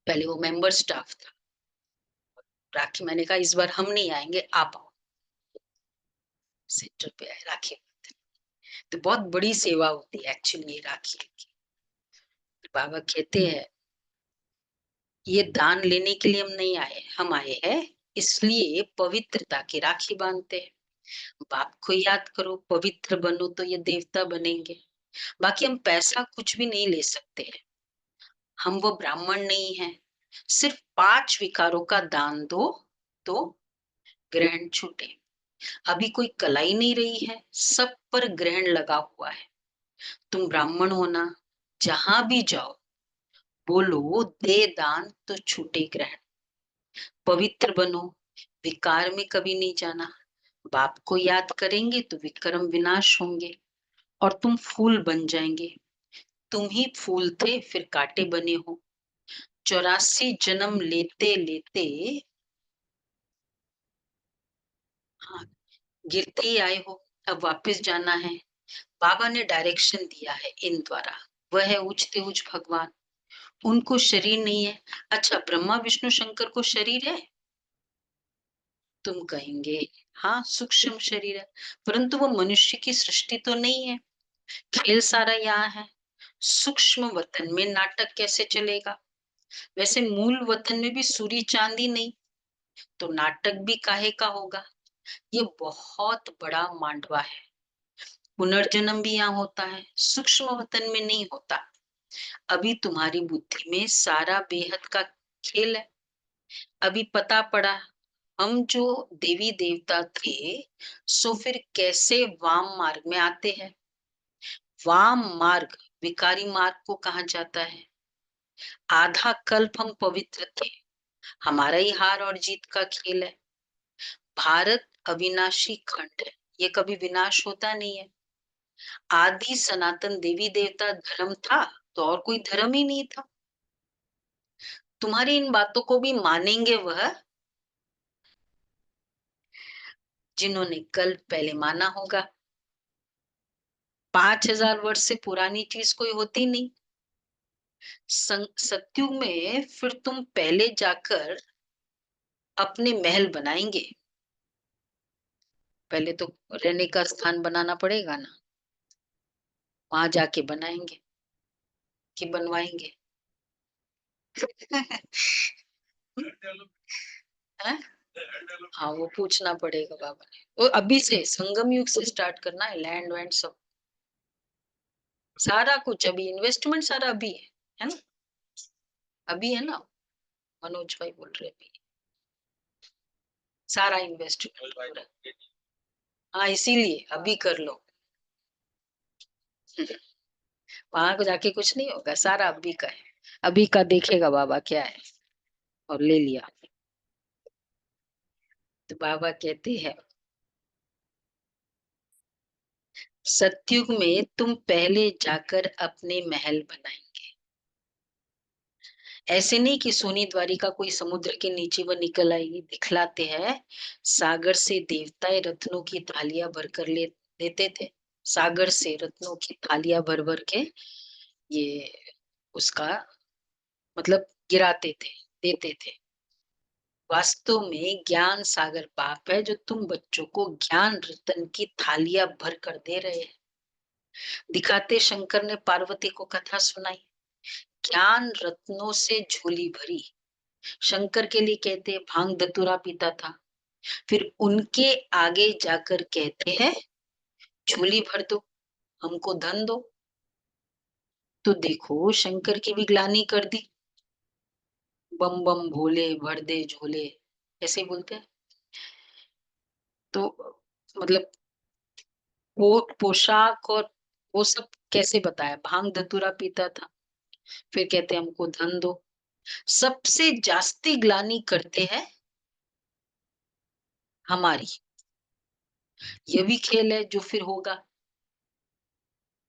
पहले वो मेंबर स्टाफ था। राखी मैंने कहा इस बार हम नहीं आएंगे, आप आओ, सेंटर पे आए राखी। तो बहुत बड़ी सेवा होती है एक्चुअली राखी की। बाबा कहते हैं ये दान लेने के लिए हम नहीं आए, हम आए हैं इसलिए पवित्रता की राखी बांधते हैं। बाप को याद करो, पवित्र बनो तो ये देवता बनेंगे। बाकी हम पैसा कुछ भी नहीं ले सकते हैं, हम वो ब्राह्मण नहीं है। सिर्फ 5 विकारों का दान दो तो ग्रहण छूटे। अभी कोई कलाई नहीं रही है, सब पर ग्रहण लगा हुआ है। तुम ब्राह्मण हो ना, जहां भी जाओ बोलो दे दान तो छूटे ग्रहण। पवित्र बनो, विकार में कभी नहीं जाना। बाप को याद करेंगे तो विक्रम विनाश होंगे, और तुम फूल बन जाएंगे। तुम ही फूल थे फिर कांटे बने हो। 84 जन्म लेते लेते, हाँ, गिरते ही आए हो, अब वापस जाना है। बाबा ने डायरेक्शन दिया है इन द्वारा, वह है उचते उच भगवान, उनको शरीर नहीं है। अच्छा, ब्रह्मा विष्णु शंकर को शरीर है? तुम कहेंगे हाँ सूक्ष्म शरीर है, परंतु वो मनुष्य की सृष्टि तो नहीं है, खेल सारा यहाँ है। सूक्ष्म वतन में नाटक कैसे चलेगा? वैसे मूल वतन में भी सूर्य चांदी नहीं, तो नाटक भी काहे का होगा? ये बहुत बड़ा मांडवा है, पुनर्जन्म भी यहाँ होता है, सूक्ष्म वतन में नहीं होता। अभी तुम्हारी बुद्धि में सारा बेहद का खेल है। अभी पता पड़ा हम जो देवी देवता थे, सो फिर कैसे वाम मार्ग में आते हैं? वाम मार्ग विकारी मार्ग को कहा जाता है। आधा कल्प हम पवित्र थे, हमारा ही हार और जीत का खेल है। भारत अविनाशी खंड है, ये कभी विनाश होता नहीं है। आदि सनातन देवी देवता धर्म था तो और कोई धर्म ही नहीं था। तुम्हारी इन बातों को भी मानेंगे वह जिन्होंने कल पहले माना होगा। 5000 वर्ष से पुरानी चीज कोई होती नहीं। सत्युग में फिर तुम पहले जाकर अपने महल बनाएंगे, पहले तो रहने का स्थान बनाना पड़ेगा ना, वहां जाके बनाएंगे कि बनवाएंगे? हैं? हाँ, वो पूछना पड़ेगा बाबा ने, वो अभी से संगम युग से स्टार्ट करना है, लैंड वैंड सब, सारा कुछ अभी, इन्वेस्टमेंट सारा अभी है। है ना? अभी है ना, मनोज भाई बोल रहे अभी सारा इन्वेस्टमेंट हो रहा है। हाँ, इसीलिए अभी कर लो। वहां को जाके कुछ नहीं होगा, सारा अभी का है। अभी का देखेगा बाबा क्या है, और ले लिया। तो बाबा कहते हैं सतयुग में तुम पहले जाकर अपने महल बनाएंगे। ऐसे नहीं कि सोनी द्वारिका कोई समुद्र के नीचे वो निकल आएगी, दिखलाते हैं सागर से देवताएं रत्नों की थालियां भर कर ले देते थे। सागर से रत्नों की थालियां भर भर के ये उसका मतलब गिराते थे, देते थे। वास्तव में ज्ञान सागर बाप है जो तुम बच्चों को ज्ञान रतन की थालियां भर कर दे रहे हैं। दिखाते शंकर ने पार्वती को कथा सुनाई, ज्ञान रत्नों से झोली भरी। शंकर के लिए कहते भांग धतूरा पीता था, फिर उनके आगे जाकर कहते हैं झोली भर दो, हमको धन दो। तो देखो शंकर की भी ग्लानि कर दी, बम बम भोले भर दे झोले, ऐसे ही बोलते हैं। तो मतलब वो पोशाक और वो सब कैसे बताया, भांग धतूरा पीता था, फिर कहते हमको धन दो। सबसे जास्ती ग्लानि करते हैं हमारी। ये भी खेल है जो फिर होगा,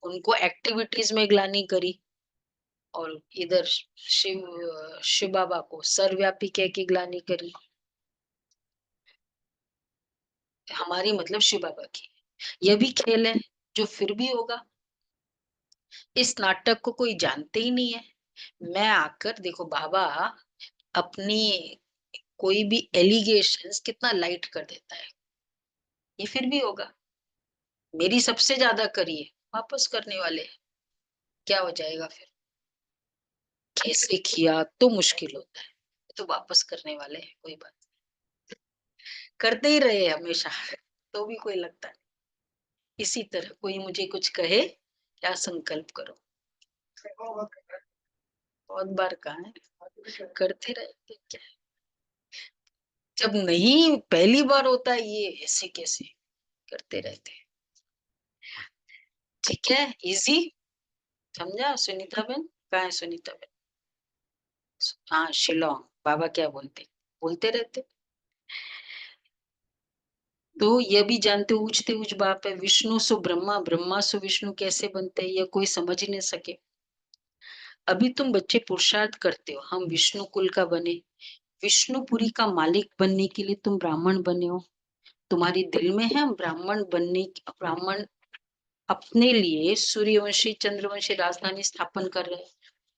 उनको एक्टिविटीज में ग्लानि करी, और इधर शिव बाबा को सर्वव्यापी कह के ग्लानि करी। हमारी मतलब शिव बाबा की। यह भी खेल है जो फिर भी होगा। इस नाटक को कोई जानते ही नहीं है। मैं आकर देखो बाबा अपनी कोई भी एलिगेशंस कितना लाइट कर देता है। ये फिर भी होगा, मेरी सबसे ज्यादा करिए, वापस करने वाले हैं। क्या हो जाएगा फिर, कैसे किया तो मुश्किल होता है, तो वापस करने वाले हैं, कोई बात। करते ही रहे हमेशा, तो भी कोई लगता है। इसी तरह कोई मुझे कुछ कहे, क्या संकल्प करो, बहुत बार कहा है, करते रहे तो क्या। जब नहीं पहली बार होता है ये ऐसे कैसे, करते रहते हैं। ठीक है, इजी समझा सुनीता बहन? कहाँ है सुनीता बहन? हाँ शिलोंग। बाबा क्या बोलते, बोलते रहते। तो ये भी जानते ऊंचते ऊंच बाप है, विष्णु सु ब्रह्मा, ब्रह्मा सु विष्णु कैसे बनते हैं ये कोई समझ ही नहीं सके। अभी तुम बच्चे पुरुषार्थ करते हो हम विष्णु कुल का बने, विष्णुपुरी का मालिक बनने के लिए तुम ब्राह्मण बने हो। तुम्हारे दिल में है हम ब्राह्मण बनने, ब्राह्मण अपने लिए सूर्यवंशी चंद्रवंशी राजधानी स्थापन कर रहे हैं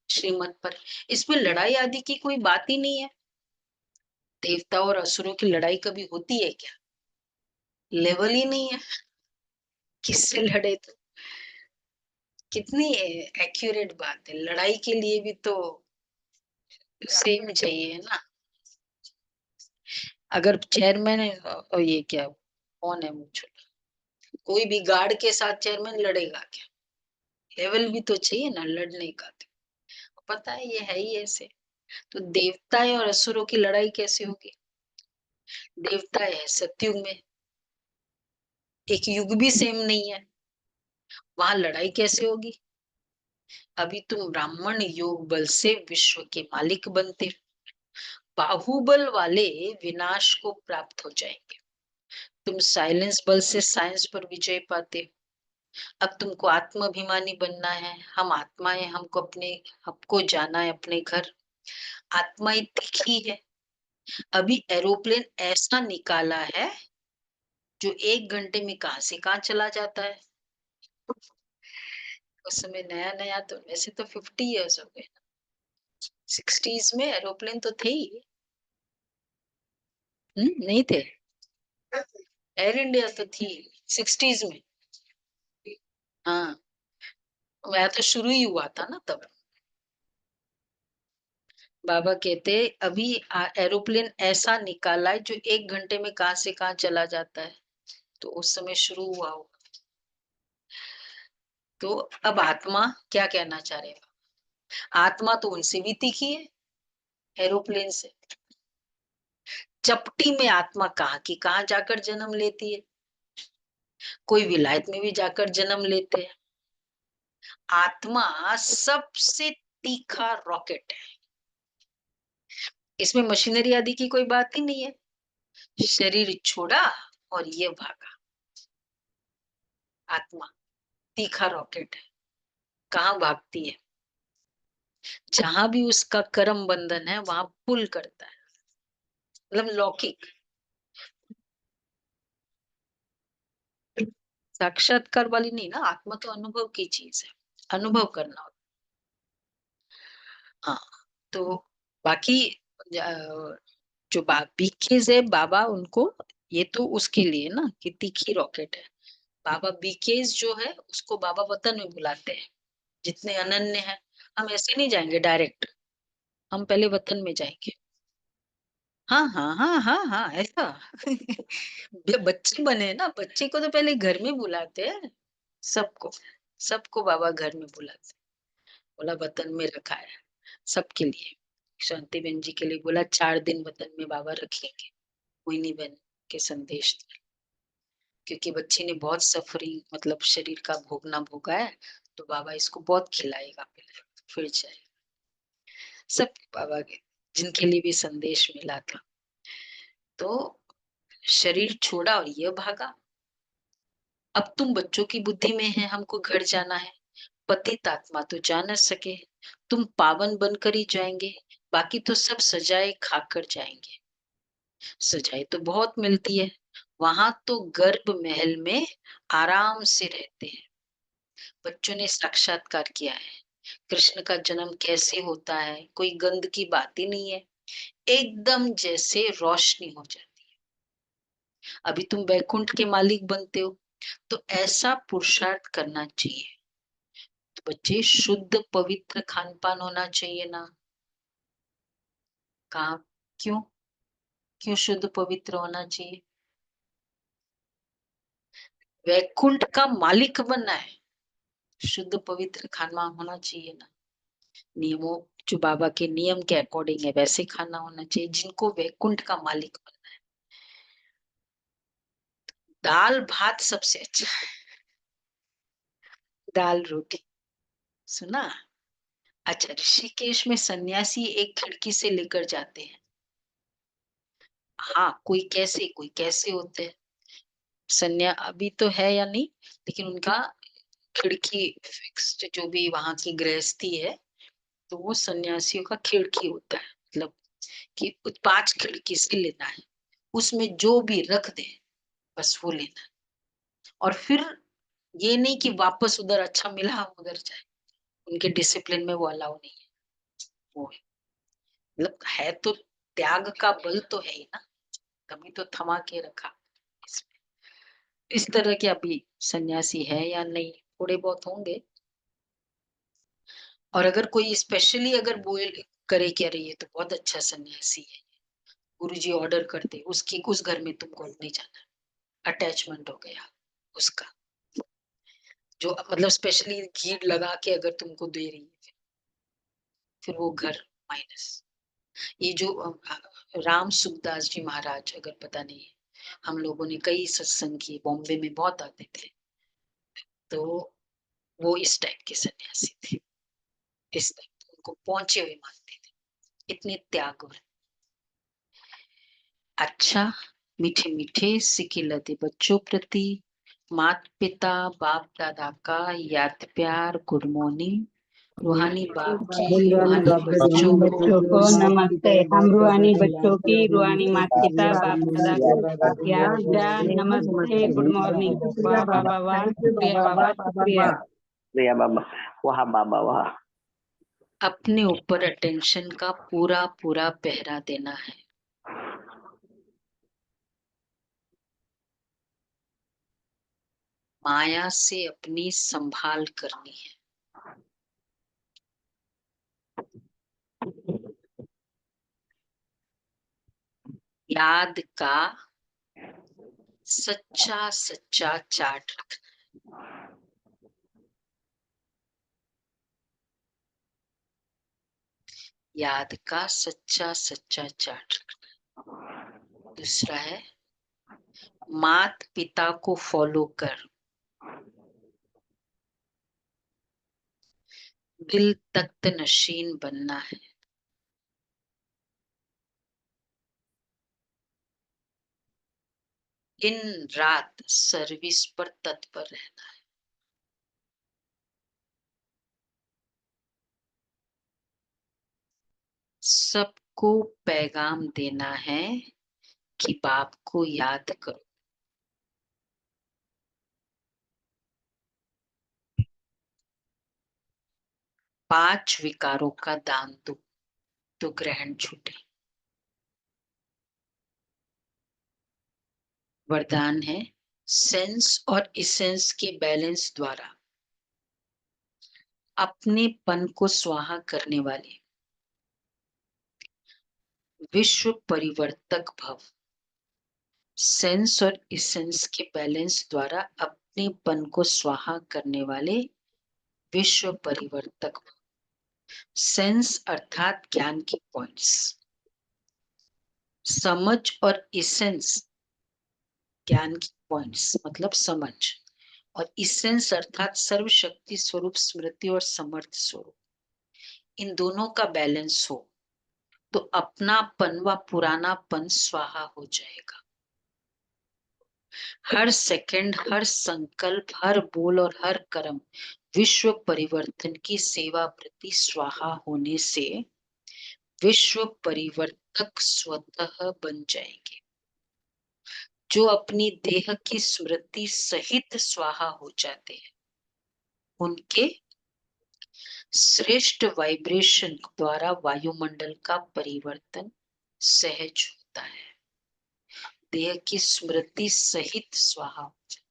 श्रीमत पर। इसमें लड़ाई आदि की कोई बात ही नहीं है। देवताओं और असुरों की लड़ाई कभी होती है क्या? लेवल ही नहीं है, किससे लड़े तो। कितनी एक्यूरेट बात है, लड़ाई के लिए भी तो सेम चाहिए ना। अगर चेयरमैन और ये क्या कौन है मुझे, कोई भी गार्ड के साथ चेयरमैन लड़ेगा क्या? लेवल भी तो चाहिए ना लड़ने का। तो पता है ये है ही ऐसे। तो देवताएं और असुरों की लड़ाई कैसे होगी? देवता है सतयुग में, एक युग भी सेम नहीं है, वहां लड़ाई कैसे होगी? अभी तुम ब्राह्मण योग बल से विश्व के मालिक बनते, बाहुबल वाले विनाश को प्राप्त हो जाएंगे। तुम साइलेंस बल से साइंस पर विजय पाते। अब तुमको आत्माभिमानी बनना है, हम आत्मा है, हमको अपने हमको जाना है अपने घर। आत्मा ही दिखी है। अभी एरोप्लेन ऐसा निकाला है जो 1 घंटे में कहां से कहां चला जाता है। उस समय नया नया तो, वैसे तो 50 इयर्स हो गए, 60s में एरोप्लेन तो थे ही। नहीं थे, एयर इंडिया तो थी 60s में। हाँ, वह तो शुरू ही हुआ था ना तब। बाबा कहते अभी एरोप्लेन ऐसा निकाला है जो 1 घंटे में कहां से कहां चला जाता है, तो उस समय शुरू हुआ होगा। तो अब आत्मा क्या कहना चाह रहे हैं? आत्मा तो उनसे भी तीखी है, एरोप्लेन से। चपटी में आत्मा कहाँ की कहाँ जाकर जन्म लेती है, कोई विलायत में भी जाकर जन्म लेते हैं। आत्मा सबसे तीखा रॉकेट है, इसमें मशीनरी आदि की कोई बात ही नहीं है। शरीर छोड़ा और ये भागा। आत्मा तीखा रॉकेट है, कहाँ भागती है, जहां भी उसका कर्म बंधन है वहां पुल करता है, मतलब लौकिक। साक्षात्कार वाली नहीं ना, आत्मा तो अनुभव की चीज है, अनुभव करना होता। हाँ, तो बाकी जो बीकेज है बाबा उनको, ये तो उसके लिए ना कि तीखी रॉकेट है। बाबा बीकेज जो है उसको बाबा वतन में बुलाते हैं, जितने अनन्य हैं। हम ऐसे नहीं जाएंगे डायरेक्ट, हम पहले वतन में जाएंगे। हाँ हाँ हाँ हाँ हाँ, ऐसा बच्चे बने ना, बच्चे को तो पहले घर में बुलाते हैं। सबको, सबको बाबा घर में बुलाते हैं। बोला वतन में रखा है सबके लिए। शांति बहन जी के लिए बोला 4 दिन वतन में बाबा रखेंगे, मोहिनी बहन के संदेश थे। क्योंकि बच्चे ने बहुत सफरिंग, मतलब शरीर का भोगना भोगा है, तो बाबा इसको बहुत खिलाएगा पिलाएगा फिर जाएगा। सब बाबा के जिनके लिए भी संदेश मिला था। तो शरीर छोड़ा और ये भागा। अब तुम बच्चों की बुद्धि में है हमको घर जाना है, पतित आत्मा तो जा न सके, तुम पावन बनकर ही जाएंगे, बाकी तो सब सजाए खाकर जाएंगे। सजाए तो बहुत मिलती है, वहां तो गर्भ महल में आराम से रहते हैं। बच्चों ने साक्षात्कार किया है, कृष्ण का जन्म कैसे होता है, कोई गंध की बात ही नहीं है, एकदम जैसे रोशनी हो जाती है। अभी तुम वैकुंठ के मालिक बनते हो, तो ऐसा पुरुषार्थ करना चाहिए। तो बच्चे शुद्ध पवित्र खान पान होना चाहिए ना। कहा, क्यों, क्यों शुद्ध पवित्र होना चाहिए? वैकुंठ का मालिक बनना है, शुद्ध पवित्र खाना होना चाहिए ना। नियमों, जो बाबा के नियम के अकॉर्डिंग है वैसे खाना होना चाहिए, जिनको वैकुंठ का मालिक बनना है। दाल भात सबसे अच्छा है, दाल रोटी। सुना? अच्छा, ऋषिकेश में सन्यासी एक खिड़की से लेकर जाते हैं। हाँ, कोई कैसे होते हैं सन्या, अभी तो है या नहीं, लेकिन उनका खिड़की फिक्स्ड, जो भी वहां की गृहस्थी है, तो वो सन्यासियों का खिड़की होता है, मतलब कि 5 खिड़की से लेना है, उसमें जो भी रख दे बस वो लेना है। और फिर ये नहीं कि वापस उधर अच्छा मिला हम उधर जाए, उनके डिसिप्लिन में वो अलाउ नहीं है। वो है, मतलब है तो त्याग का बल तो है ही ना, तभी तो थमा के रखा इसमें। इस तरह के अभी सन्यासी है या नहीं, थोड़े बहुत होंगे। और अगर कोई स्पेशली अगर बोल करे कि अरे ये तो बहुत अच्छा सन्यासी है, गुरुजी ऑर्डर करते उसकी उस घर में तुमको नहीं जाना, अटैचमेंट हो गया उसका, जो मतलब स्पेशली घी लगा के अगर तुमको दे रही है, फिर वो घर माइनस। ये जो राम सुखदास जी महाराज, अगर पता नहीं है, हम लोगों ने कई सत्संग किए, बॉम्बे में बहुत आते थे, तो वो इस टाइप के सन्यासी थे, इस टाइप उनको पहुंचे हुए मानते थे, इतने त्याग। अच्छा, मीठे मीठे सिकिलते बच्चों प्रति माता पिता बाप दादा का याद प्यार, गुड मॉर्निंग। रूहानी बाप की रूहानी बच्चों को बच्चों को नमस्ते। हम रूहानी बच्चों की रूहानी माता पिता बाप दादा को याद प्यार नमस्ते, गुड मॉर्निंग। वाह बाबा वाह, शुक्रिया बाबा शुक्रिया। शुक्रिया बाबा, वाह बाबा वाह। अपने ऊपर अटेंशन का पूरा पूरा पहरा देना है। माया से अपनी संभाल करनी है। याद का सच्चा सच्चा चार्ट रखना। याद का सच्चा सच्चा चार्ट रखना। दूसरा है मात पिता को फॉलो कर, दिल तख्त नशीन बनना है। दिन रात सर्विस पर तत्पर रहना है। सबको पैगाम देना है कि बाप को याद करो। पांच विकारों का दान दो तो ग्रहण छूटे। वरदान है सेंस और इसेंस के बैलेंस द्वारा अपने पन को स्वाहा करने वाले विश्व परिवर्तक भव। सेंस और इसेंस के बैलेंस द्वारा अपने पन को स्वाहा करने वाले विश्व परिवर्तक भव। सेंस अर्थात ज्ञान की पॉइंट्स, समझ और इसेंस ज्ञान की पॉइंट्स मतलब समझ, और इसेंस अर्थात सर्वशक्ति स्वरूप स्मृति और समर्थ स्वरूप, इन दोनों का बैलेंस हो तो अपनापन व पुरानापन स्वाहा हो जाएगा। हर सेकंड, हर संकल्प, हर बोल और हर कर्म विश्व परिवर्तन की सेवा प्रति स्वाहा होने से विश्व परिवर्तक स्वतः बन जाएंगे। जो अपनी देह की स्मृति सहित स्वाहा हो जाते हैं उनके श्रेष्ठ वाइब्रेशन द्वारा वायुमंडल का परिवर्तन सहज होता है। देह की स्मृति सहित स्वाहा हो जाए।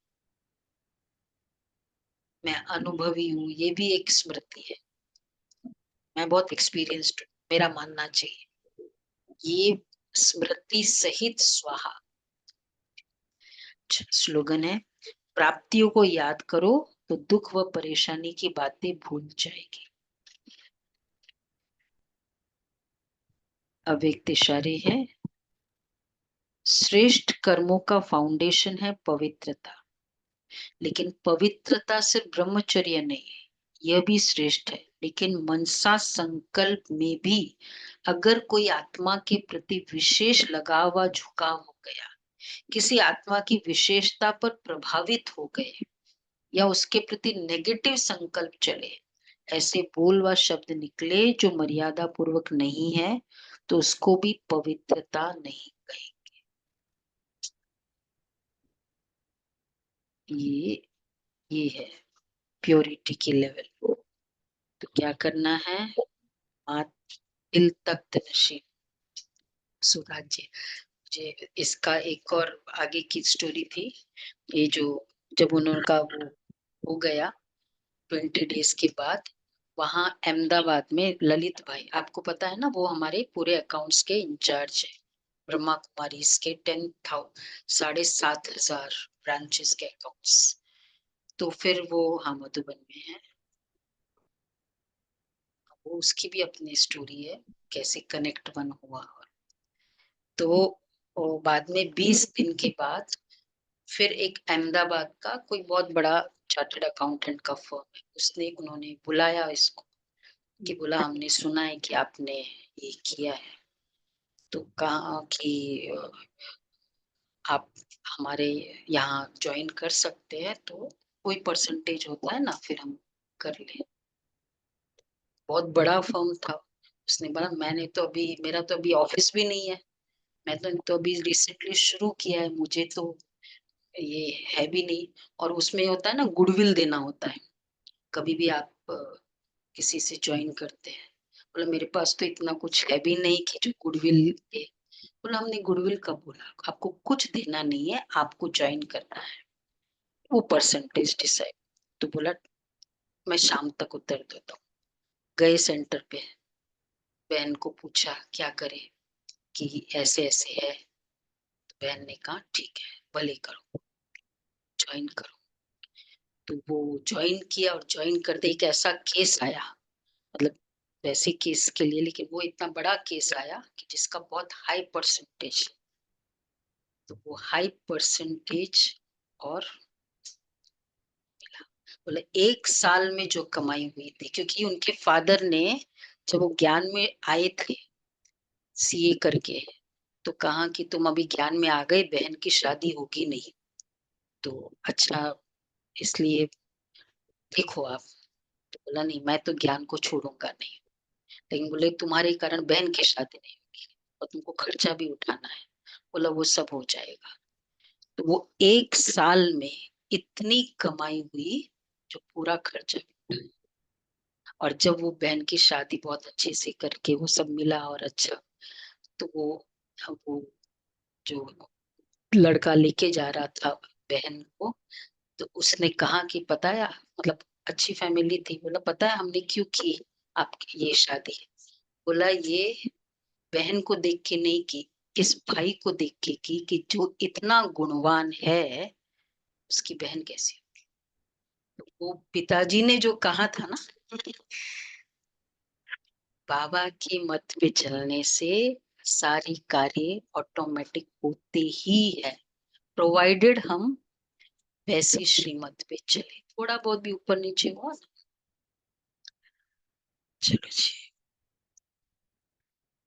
मैं अनुभवी हूं, ये भी एक स्मृति है। मैं बहुत एक्सपीरियंस्ड हूं, मेरा मानना चाहिए ये स्मृति सहित स्वाहा। स्लोगन है प्राप्तियों को याद करो तो दुख व परेशानी की बातें भूल जाएगी। अव्यक्त इशारे है श्रेष्ठ कर्मों का फाउंडेशन है पवित्रता, लेकिन पवित्रता सिर्फ ब्रह्मचर्य नहीं है, यह भी श्रेष्ठ है। लेकिन मनसा संकल्प में भी अगर कोई आत्मा के प्रति विशेष लगाव व झुकाव हो गया, किसी आत्मा की विशेषता पर प्रभावित हो गए या उसके प्रति नेगेटिव संकल्प चले, ऐसे बोल व शब्द निकले जो मर्यादा पूर्वक नहीं है, तो उसको भी पवित्रता नहीं कहेंगे। ये है प्योरिटी की लेवल। तो क्या करना है, आत्म दिल तख्त नशीन सुराज्य। मुझे इसका एक और आगे की स्टोरी थी। ये जो जब उनका वो हो गया 20 डेज के बाद, वहां अहमदाबाद में ललित भाई, आपको पता है ना, वो हमारे पूरे अकाउंट्स के इंचार्ज है। ब्रह्मा कुमारी के 7,500 ब्रांचेस के अकाउंट्स। तो फिर वो हाँ मधुबन में है, वो उसकी भी अपनी स्टोरी है कैसे कनेक्ट वन हुआ। तो वो बाद में 20 दिन के बाद फिर एक अहमदाबाद का कोई बहुत बड़ा चार्टर्ड अकाउंटेंट का फर्म है, उन्होंने बुलाया इसको कि बोला हमने सुना है कि आपने ये किया है, तो कहा कि आप हमारे यहाँ ज्वाइन कर सकते हैं, तो कोई परसेंटेज होता है ना, फिर हम कर ले। बहुत बड़ा फर्म था। उसने बोला मैंने तो अभी, मेरा तो अभी ऑफिस भी नहीं है, मैं तो अभी रिसेंटली शुरू किया है, मुझे तो ये है भी नहीं। और उसमें होता है ना, गुडविल देना होता है कभी भी आप किसी से ज्वाइन करते हैं। बोला मेरे पास तो इतना कुछ है भी नहीं कि जो गुडविल दे। बोला हमने गुडविल कब बोला, आपको कुछ देना नहीं है, आपको ज्वाइन करना है, वो परसेंटेज डिसाइड। तो बोला मैं शाम तक उत्तर देता हूँ। गए सेंटर पे, बहन को पूछा क्या करे कि ऐसे ऐसे है, तो बहन ने कहा ठीक है भले करो, ज्वाइन करो। तो वो ज्वाइन किया और ज्वाइन करते एक ऐसा केस आया, मतलब वैसे केस के लिए, लेकिन वो इतना बड़ा केस आया कि जिसका बहुत हाई परसेंटेज, तो वो हाई परसेंटेज और बोले 1 साल में जो कमाई हुई थी, क्योंकि उनके फादर ने जब वो ज्ञान में आए थे सीए करके, तो कहा कि तुम अभी ज्ञान में आ गए, बहन की शादी होगी नहीं, तो अच्छा इसलिए देखो आप। तो बोला नहीं, मैं तो ज्ञान को छोड़ूंगा नहीं। लेकिन बोले तुम्हारे कारण बहन की शादी नहीं होगी और तुमको खर्चा भी उठाना है। बोला वो सब हो जाएगा। तो वो 1 साल में इतनी कमाई हुई जो पूरा खर्चा भी उठाया। और जब वो बहन की शादी बहुत अच्छे से करके वो सब मिला और अच्छा, तो वो जो लड़का लेके जा रहा था बहन को, तो उसने कहा कि पता है, मतलब अच्छी फैमिली थी, बोला पता है हमने क्यों की आपकी ये शादी? बोला ये बहन को देख के नहीं की, इस भाई को देख के की कि जो इतना गुणवान है उसकी बहन कैसी होगी। तो वो पिताजी ने जो कहा था ना, बाबा के मत पे चलने से सारी कार्य ऑटोमेटिक होते ही है, प्रोवाइडेड हम वैसे श्रीमत पे चले। थोड़ा बहुत भी ऊपर नीचे हुआ ना, चलो जी।